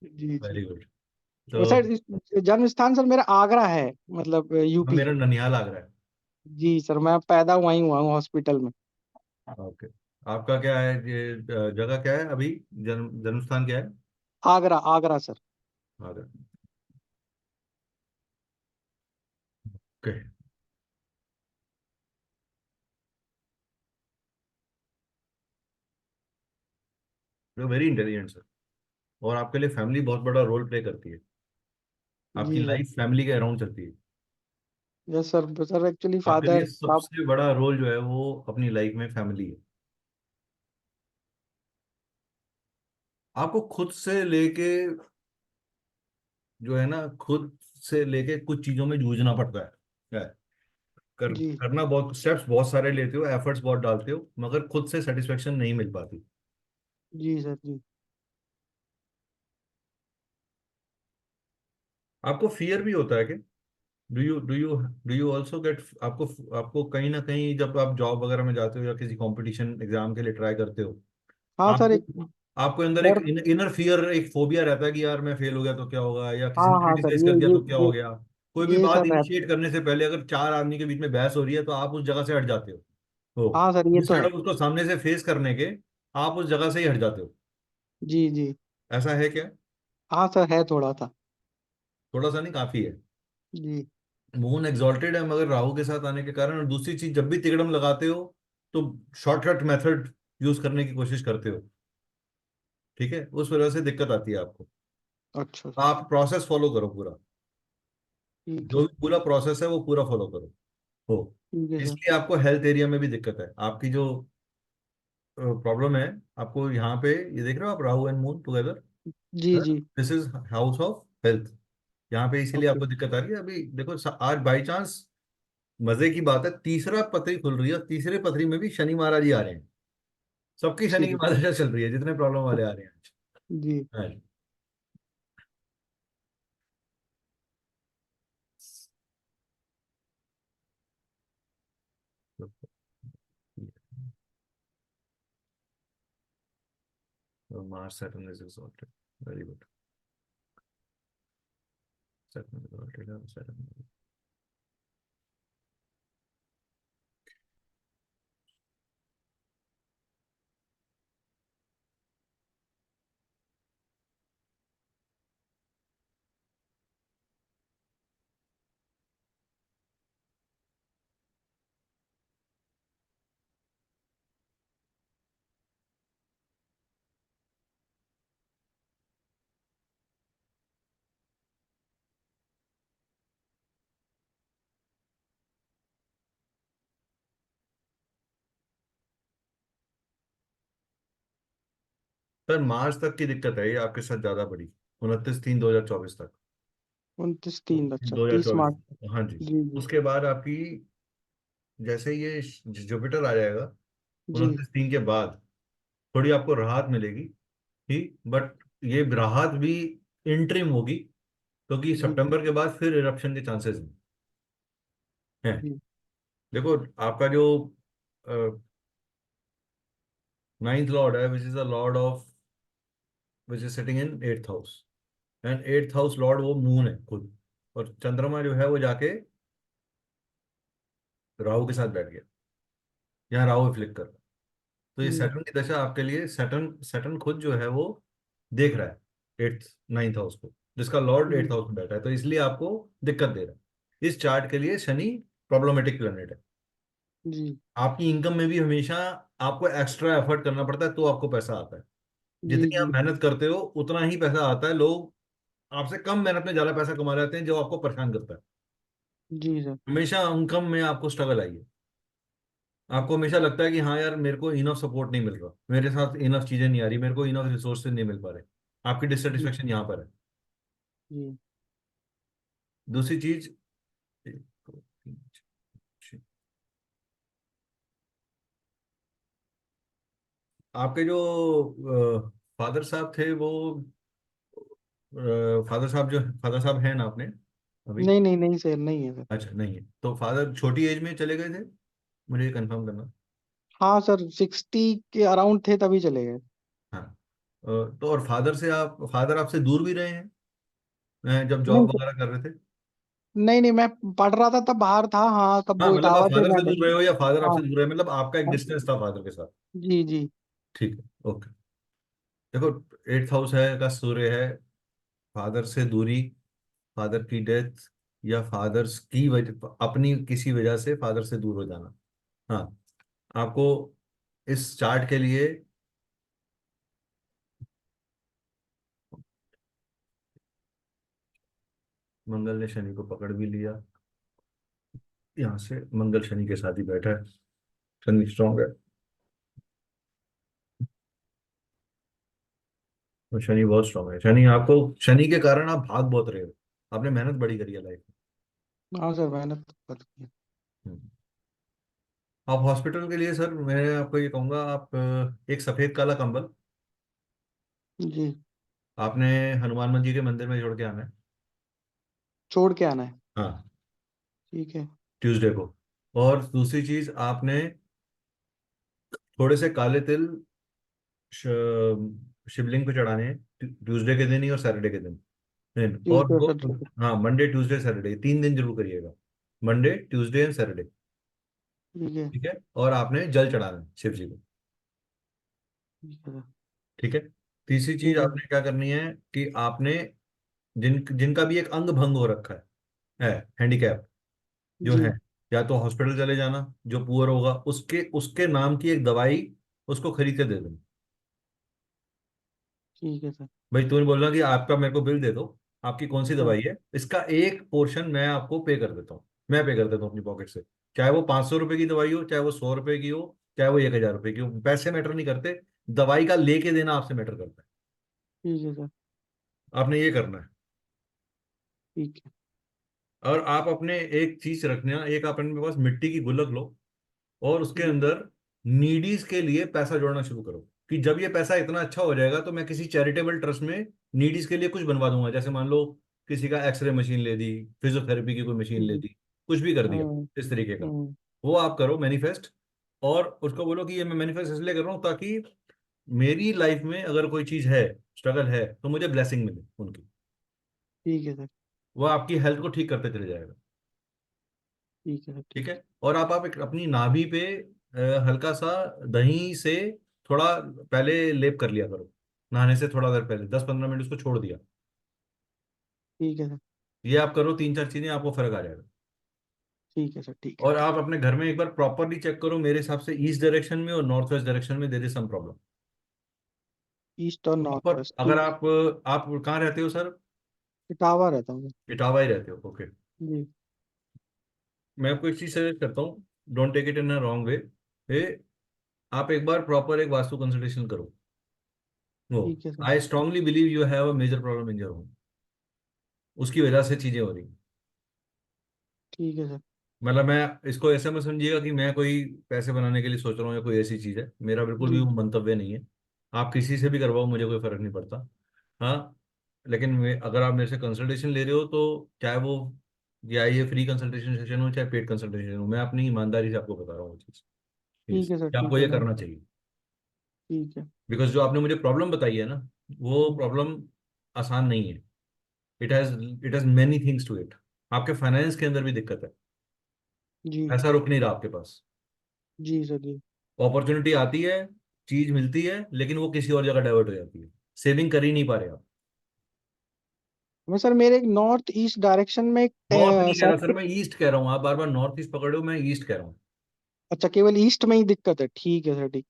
जी जी। Very good. वो तो सर जन्म स्थान सर मेरा आगरा है, मतलब यूपी। मेरा ननिहाल आगरा है। जी सर, मैं पैदा वहीं हुआ हूँ, हॉस्पिटल में। ओके। आपका क्या है ये जगह क्या है अभी? जन्म जन्म स्थान क्या है? Agra, Agra sir. Agra. Okay, very intelligent sir. और आपके लिए फैमिली बहुत बड़ा रोल प्ले करती है। आपकी जी सर। लाइफ फैमिली के अराउंड चलती है। Yes sir. सर एक्चुअली आपके लिए फादर आप। सबसे बड़ा रोल जो है वो अपनी लाइफ में फैमिली है। आपको खुद से लेके जो है ना, खुद से लेके कुछ चीजों में जूझना पड़ता है। जी करना बहुत, स्टेप्स बहुत सारे लेते हो, एफर्ट्स बहुत डालते हो, मगर खुद से सेटिस्फेक्शन नहीं मिल पाती। जी सर। जी आपको फियर भी होता है कि डू यू ऑल्सो गेट, आपको आपको कहीं ना कहीं जब आप जॉब वगैरह में जाते हो या किसी कंपटीशन एग्जाम के लिए ट्राई करते हो, हाँ सर। आपको एक आपको अंदर एक डर। इनर फियर, एक फोबिया रहता है कि यार मैं फेल हो गया तो क्या होगा, या किसी हाँ ने हाँ सर। क्रिटिसाइज कर दिया तो क्या हो गया। कोई भी ये बात सर है। इनिशिएट करने से पहले अगर चार आदमी के बीच में बहस हो रही है तो आप उस जगह से हट जाते हो। तो हाँ सर ये तो इंस्टेड है। ऑफ उसको सामने से फेस करने के, आप उस जगह से ही हट जाते हो। जी जी। ऐसा है क्या? हाँ सर है थोड़ा सा। थोड़ा सा नहीं, काफी है। जी मून एग्जॉल्टेड है मगर राहु के साथ आने के कारण, और दूसरी चीज जब भी तिकड़म लगाते हो तो शॉर्टकट मेथड यूज करने की कोशिश करते हो। ठीक है, उस वजह से दिक्कत आती है आपको। अच्छा सर। आप प्रोसेस फॉलो करो पूरा, ठीक जो है। भी पूरा प्रोसेस है वो पूरा फॉलो करो। हो, ठीक है सर। इसलिए आपको हेल्थ एरिया में भी दिक्कत है। आपकी जो प्रॉब्लम है, आपको यहाँ पे ये देख रहे हो आप, राहु एंड मून टुगेदर, जी जी। This is house of health. यहाँ पे इसीलिए ओके। आपको दिक्कत आ रही है। अभी देखो आज बाई चांस मजे की बात है, तीसरा पथरी खुल रही है और तीसरे पथरी में भी शनि महाराज ही आ रहे हैं। सबकी शनि की ठीक। महादशा चल रही है, जितने प्रॉब्लम वाले आ रहे हैं आज। जी हाँ। Mars Saturn is exalted, very good. Saturn exalted है, सैटर्न। सर मार्च तक की दिक्कत है ये आपके साथ ज्यादा बड़ी, 29/3/2024 तक। 29/3। अच्छा 2024, 30 मार्च। हाँ जी। जी जी। उसके बाद आपकी जैसे ही ये जुपिटर आ जाएगा, जी 29/3 के बाद थोड़ी आपको राहत मिलेगी ही, बट ये राहत भी इंटरिम होगी, क्योंकि जी सितंबर के बाद फिर इरप्शन के चांसेस हैं। जी। देखो आपका जो नाइन्थ लॉर्ड है, which is the Lord of, which is sitting in 8th house, and 8th house Lord वो मून है खुद, और चंद्रमा जो है वो जाके राहु के साथ बैठ गया, यहाँ राहु फ्लिक कर रहा है। तो ये हम्म सैटर्न की दशा आपके लिए, सैटर्न सैटर्न खुद जो है वो देख रहा है 8th 9th हाउस को, जिसका लॉर्ड हम्म। 8th हाउस में बैठा है, तो इसलिए आपको दिक्कत दे रहा है। इस चार्ट के लिए शनि प्रॉब्लमेटिक प्लेनेट है। जी आपकी इनकम में भी हमेशा आपको एक्स्ट्रा एफर्ट करना पड़ता है तो आपको पैसा आता है। जी जितनी आप जी। मेहनत करते हो उतना ही पैसा आता है। लोग आपसे कम मेहनत में ज्यादा पैसा कमा लेते हैं, जो आपको परेशान करता है। जी सर। हमेशा इनकम में आपको स्ट्रगल आई है। आपको हमेशा लगता है कि हाँ यार, मेरे को इनफ सपोर्ट नहीं मिल रहा, मेरे साथ इनफ चीजें नहीं आ रही, मेरे को इनफ रिसोर्सेज नहीं मिल पा रहे। आपकी जी डिससेटिस्फेक्शन यहाँ पर है। जी। दूसरी चीज, एक, दो, तीन, छह। आपके जो फादर साहब थे वो, फादर साहब हैं ना आपने अभी? नहीं नहीं नहीं सर, नहीं है सर। अच्छा, नहीं है तो फादर छोटी एज में चले गए थे, मुझे कंफर्म करना। हाँ सर 60 के अराउंड थे तभी चले गए। हाँ। तो और फादर आपसे दूर भी रहे हैं जब नहीं जॉब सर। वगैरह कर रहे थे? नहीं नहीं, मैं पढ़ रहा था तब बाहर था। हाँ तब हाँ, वो मतलब आप इटावा थे, फादर मैं से दूर दिल्ली। रहे हो या फादर हाँ आपसे दूर रहे, मतलब आपका एक हाँ, डिस्टेंस था फादर के साथ। जी जी। ठीक है, ओके। देखो 8th हाउस है का सूर्य है, फादर से दूरी, फादर की डेथ, या फादर्स की वजह, अपनी किसी वजह से फादर से दूर हो जाना। हाँ, आपको इस चार्ट के लिए मंगल ने शनि को पकड़ भी लिया, यहाँ से मंगल शनि के साथ ही बैठा है, शनि स्ट्रांग है, तो शनि बहुत स्ट्रांग है। शनि आपको, शनि के कारण आप भाग बहुत रहे हो, आपने मेहनत बड़ी करी है लाइफ हाँ सर, मेहनत तो करती है। में। आप हॉस्पिटल के लिए सर, मैं आपको ये कहूंगा, आप एक सफेद काला कंबल जी। आपने हनुमान जी के मंदिर में जोड़ के आना है। छोड़ के आना है। हाँ, ठीक है। ट्यूसडे को। और दूसरी चीज, आपने थोड़े से काले तिल शिवलिंग पे चढ़ाने हैं, ट्यूसडे के दिन ही और सैटरडे के दिन। नहीं, और ट्यूसडे वो, सर। हाँ, मंडे ट्यूसडे सैटरडे 3 दिन जरूर करिएगा, मंडे ट्यूसडे एंड सैटरडे। ठीक है। ठीक है, और आपने जल चढ़ाना है शिव जी को। ठीक है सर। ठीक है। तीसरी चीज ठीक है। आपने क्या करनी है कि आपने जिनका भी एक अंग भंग हो रखा है हैंडीकैप जो जी। है, या तो हॉस्पिटल चले जाना, जो पुअर होगा उसके उसके नाम की एक दवाई उसको खरीद के दे देना। ठीक है सर। भाई तूने बोलना कि आपका मेरे को बिल दे दो, आपकी कौन सी हाँ। दवाई है, इसका एक पोर्शन मैं आपको पे कर देता हूँ, मैं पे कर देता हूँ अपनी पॉकेट से। चाहे वो 500 रुपए की दवाई हो, चाहे वो 100 रुपए की हो, चाहे वो 1000 रुपए की हो, पैसे मैटर नहीं करते, दवाई का लेके देना आपसे मैटर करता है। ठीक है सर। आपने ये करना है। ठीक है। और आप अपने एक चीज रखना, एक आप अपने पास मिट्टी की गुल्लक लो, और उसके जी। अंदर नीडीज के लिए पैसा जोड़ना शुरू करो, कि जब ये पैसा इतना अच्छा हो जाएगा तो मैं किसी चैरिटेबल ट्रस्ट में नीडीज के लिए कुछ बनवा दूंगा। जैसे मान लो किसी का एक्सरे मशीन ले दी, फिजियोथेरेपी की कोई मशीन ले जी। दी, कुछ भी कर दिया हम्म। इस तरीके का, हम्म। वो आप करो मैनिफेस्ट। और उसको बोलो कि ये मैं मैनिफेस्ट इसलिए कर रहा हूँ ताकि मेरी लाइफ में अगर कोई चीज है, स्ट्रगल है, तो मुझे ब्लेसिंग मिले उनकी। ठीक है सर। वो आपकी हेल्थ को ठीक करते चले जाएगा। ठीक है सर। ठीक ठीक है। है। और आप एक अपनी नाभि पे हल्का सा दही से थोड़ा पहले लेप कर लिया करो, नहाने से थोड़ा देर पहले 10-15 मिनट उसको छोड़ दिया। ठीक है सर। ये आप करो, 3-4 चीजें, आपको फर्क आ जाएगा। ठीक है सर। ठीक है। और आप अपने घर में एक बार प्रॉपरली चेक करो, मेरे हिसाब से ईस्ट डायरेक्शन में और नॉर्थ वेस्ट डायरेक्शन में there is some problem. East और नॉर्थ प्रॉपर, वेस्ट। अगर ठीक। आप कहाँ रहते हो सर? इटावा रहता हूँ सर। इटावा ही रहते हो, ओके। जी। मैं आपको एक चीज सजेस्ट करता हूँ, don't take it in a wrong way, आप एक बार प्रॉपर एक वास्तु कंसल्टेशन करो। वो, ठीक है sir. I strongly believe you have a major problem in your home, उसकी वजह से चीजें हो रही हैं। ठीक है सर। मतलब मैं इसको ऐसे मत समझिएगा कि मैं कोई पैसे बनाने के लिए सोच रहा हूँ या कोई ऐसी चीज है, मेरा बिल्कुल भी जी। वो मंतव्य नहीं है। आप किसी से भी करवाओ, मुझे कोई फर्क नहीं पड़ता। हाँ, लेकिन अगर आप मेरे से कंसल्टेशन ले रहे हो तो चाहे वो, या ये फ्री कंसल्टेशन सेशन हो चाहे पेड कंसल्टेशन हो, मैं अपनी ईमानदारी से आपको बता रहा हूँ वो चीज, प्लीज, ठीक है सर। कि आपको ठीक है ये सर। करना चाहिए। ठीक है। बिकॉज जो आपने मुझे प्रॉब्लम बताई है ना, वो हम्म। प्रॉब्लम आसान नहीं है। It has many things to it. आपके फाइनेंस के अंदर भी दिक्कत है, जी। पैसा रुक नहीं रहा आपके पास, जी सर। जी। अपॉर्चुनिटी आती है, चीज मिलती है, लेकिन वो किसी और जगह डाइवर्ट हो जाती है, सेविंग कर ही नहीं पा रहे आप। मैं सर, मेरे एक नॉर्थ ईस्ट डायरेक्शन में एक नॉर्थ नहीं कह रहा सर, सेप्टिक। मैं ईस्ट कह रहा हूँ, आप बार बार नॉर्थ ईस्ट पकड़ रहे हो, मैं ईस्ट कह रहा हूँ। अच्छा, केवल ईस्ट में ही दिक्कत है। ठीक है सर। ठीक।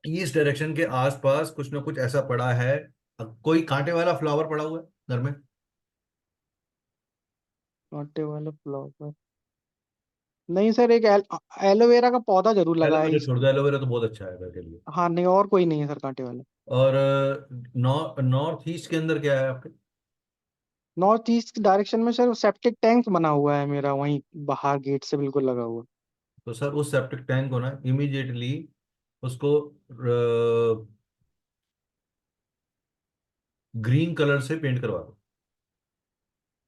ईस्ट डायरेक्शन के आसपास कुछ ना कुछ ऐसा पड़ा है, कोई कांटे वाला फ्लावर पड़ा हुआ है घर में? कांटे वाला फ्लावर? नहीं सर, एक एलोवेरा का पौधा जरूर लगा है एलोवेरा इस। छोड़ दो, एलोवेरा तो बहुत अच्छा है घर के लिए। हाँ नहीं, और कोई नहीं है सर कांटे वाला। और नॉर्थ ईस्ट के अंदर क्या है आपके? नॉर्थ ईस्ट डायरेक्शन में सर सेप्टिक टैंक बना हुआ है मेरा, वहीं बाहर गेट से बिल्कुल लगा हुआ। तो सर उस सेप्टिक टैंक को ना इमीडिएटली उसको ग्रीन कलर से पेंट करवा दो।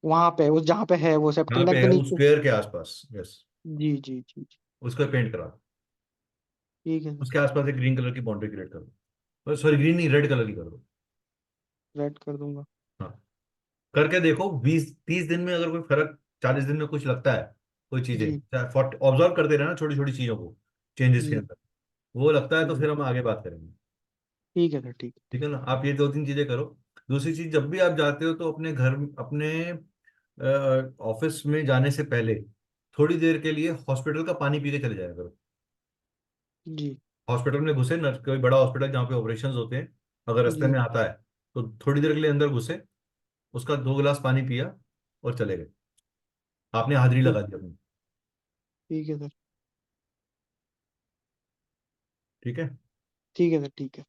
वहां पे, उस जहाँ पे है वो सेप्टिक यहाँ पे टैंक के है उस नीचे। स्क्वायर के आसपास, यस, जी जी जी जी। उसको पेंट करा दो। ठीक है सर। उसके आसपास एक ग्रीन कलर की बाउंड्री क्रिएट कर दो, सॉरी ग्रीन नहीं, रेड कलर की कर दो। रेड कर दूंगा। हाँ, करके देखो, 20-30 दिन में अगर कोई फर्क, 40 दिन में कुछ लगता है, कोई चीजें जी। 40 ऑब्जर्व करते रहना छोटी छोटी चीजों को, चेंजेस के जी। अंदर, वो लगता है तो जी। फिर हम आगे बात करेंगे। ठीक है सर। ठीक। ठीक है ना, आप ये 2-3 चीजें करो। दूसरी चीज, जब भी आप जाते हो तो अपने घर, अपने ऑफिस में जाने से पहले थोड़ी देर के लिए हॉस्पिटल का पानी पी के चले जाया करो। जी हॉस्पिटल में घुसे न, कोई बड़ा हॉस्पिटल जहाँ पे ऑपरेशंस होते हैं, अगर रास्ते जी में आता है तो थोड़ी देर के लिए अंदर घुसे, उसका 2 गिलास पानी पिया और चले गए, आपने हाजिरी ठीक लगा दी अपनी। ठीक है सर। ठीक है, ठीक है सर। ठीक है।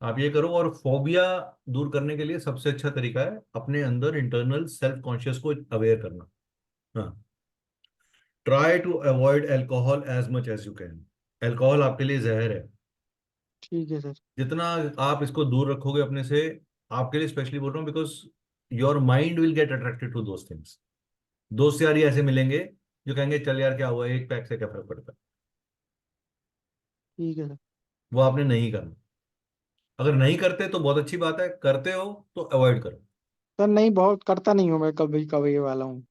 आप ये करो। और फोबिया दूर करने के लिए सबसे अच्छा तरीका है अपने अंदर इंटरनल सेल्फ कॉन्शियस को अवेयर करना। हाँ, try to avoid alcohol as much as you can. Alcohol आपके लिए जहर है। ठीक है सर। जितना आप इसको दूर रखोगे अपने से, आपके लिए स्पेशली बोल रहा हूँ, because your mind will get attracted to those things. दोस्त यार ही ऐसे मिलेंगे जो कहेंगे चल यार क्या हुआ, एक पैक से क्या फर्क पड़ता है। ठीक है सर। वो आपने नहीं करना। अगर नहीं करते तो बहुत अच्छी बात है, करते हो तो अवॉइड करो। सर नहीं, बहुत करता नहीं हूँ मैं, कभी कभी वाला हूँ।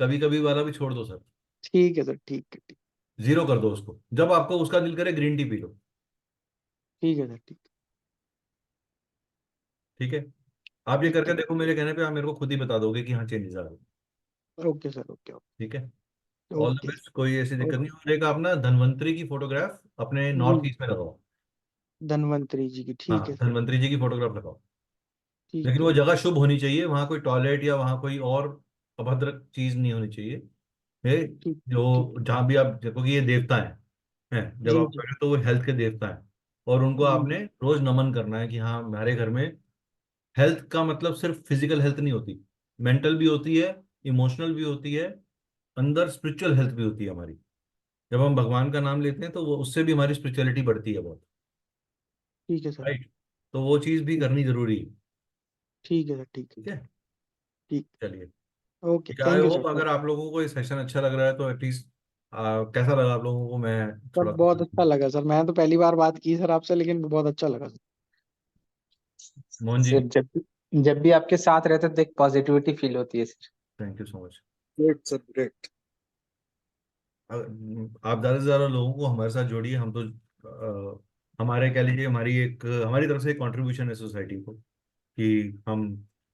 कभी कभी वाला भी छोड़ दो सर। ठीक है सर। ठीक है। ठीक। जीरो कर दो उसको। जब आपको उसका दिल करे ग्रीन टी पी लो। ठीक है सर। ठीक। ठीक है, आप ये करके ठीक। देखो, मेरे कहने पे आप मेरे को खुद ही बता दोगे कि हाँ चेंजेस आ गए। Okay sir. ओके। ठीक है, ऑल द ओके बेस्ट, कोई ऐसी दिक्कत ओके। नहीं। और एक आप ना धनवंतरी की फोटोग्राफ अपने नॉर्थ जी। ईस्ट में लगाओ। धन्वंतरी जी की, ठीक हाँ, है सर। धनवंतरी जी की फोटोग्राफ लगाओ। लेकिन ठीक वो है। जगह शुभ होनी चाहिए, वहां कोई टॉयलेट या वहां कोई और अभद्र चीज नहीं होनी चाहिए। है ठीक। ठीक। जो जहाँ भी आप देखो कि ये देवता हैं जब जी आप जी। करें तो वो हेल्थ के देवता हैं। और उनको जी आपने रोज नमन करना है कि हाँ हमारे घर में हेल्थ का मतलब सिर्फ फिजिकल हेल्थ नहीं होती, मेंटल भी होती है, इमोशनल भी होती है, अंदर स्पिरिचुअल हेल्थ भी होती है हमारी। जब हम भगवान का नाम लेते हैं तो वो उससे भी हमारी स्पिरिचुअलिटी बढ़ती है बहुत। ठीक है सर। राइट, तो वो चीज़ भी करनी जरूरी है। ठीक है सर। ठीक। ठीक है, ठीक। चलिए। ओके, ठीक है, आई थैंक यू होप सर। अगर आप लोगों को ये सेशन अच्छा लग रहा है तो एटलीस्ट कैसा लगा आप लोगों को, मैं सर थोड़ा बहुत अच्छा लगा सर, मैं तो पहली बार बात की सर आपसे, लेकिन बहुत अच्छा लगा सर। मोहन जी, सर जब भी आपके साथ रहते तो एक पॉजिटिविटी फील होती है sir. Thank you so much. Great sir, great. आप ज़्यादा से ज़्यादा लोगों को हमारे साथ जोड़िए। हम तो हमारे कह लीजिए हमारी तरफ से एक कंट्रीब्यूशन है सोसाइटी को, कि हम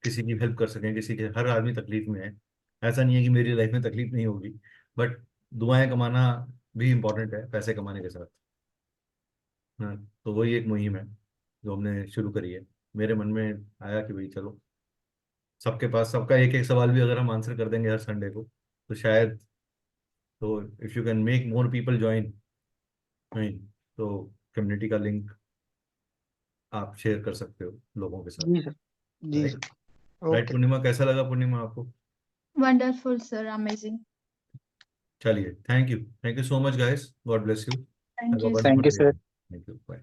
किसी की हेल्प कर सकें, किसी के, हर आदमी तकलीफ में है। ऐसा नहीं है कि मेरी लाइफ में तकलीफ नहीं होगी, बट दुआएं कमाना भी इम्पोर्टेंट है पैसे कमाने के साथ। हाँ, तो वही एक मुहिम है जो हमने शुरू करी है। मेरे मन में आया कि भाई चलो, सबके पास सबका एक एक सवाल भी अगर हम आंसर कर देंगे हर संडे को तो शायद, तो if you can make more people join, नहीं तो कम्युनिटी का लिंक आप शेयर कर सकते हो लोगों के साथ। जी सर। जी right, sir. Right okay. Purnima, कैसा लगा पूर्णिमा आपको? Wonderful, sir. Amazing. चलिए, thank you so much guys, God bless you, Thank have a you, sir. Thank wonderful you day. Sir. Thank you, bye.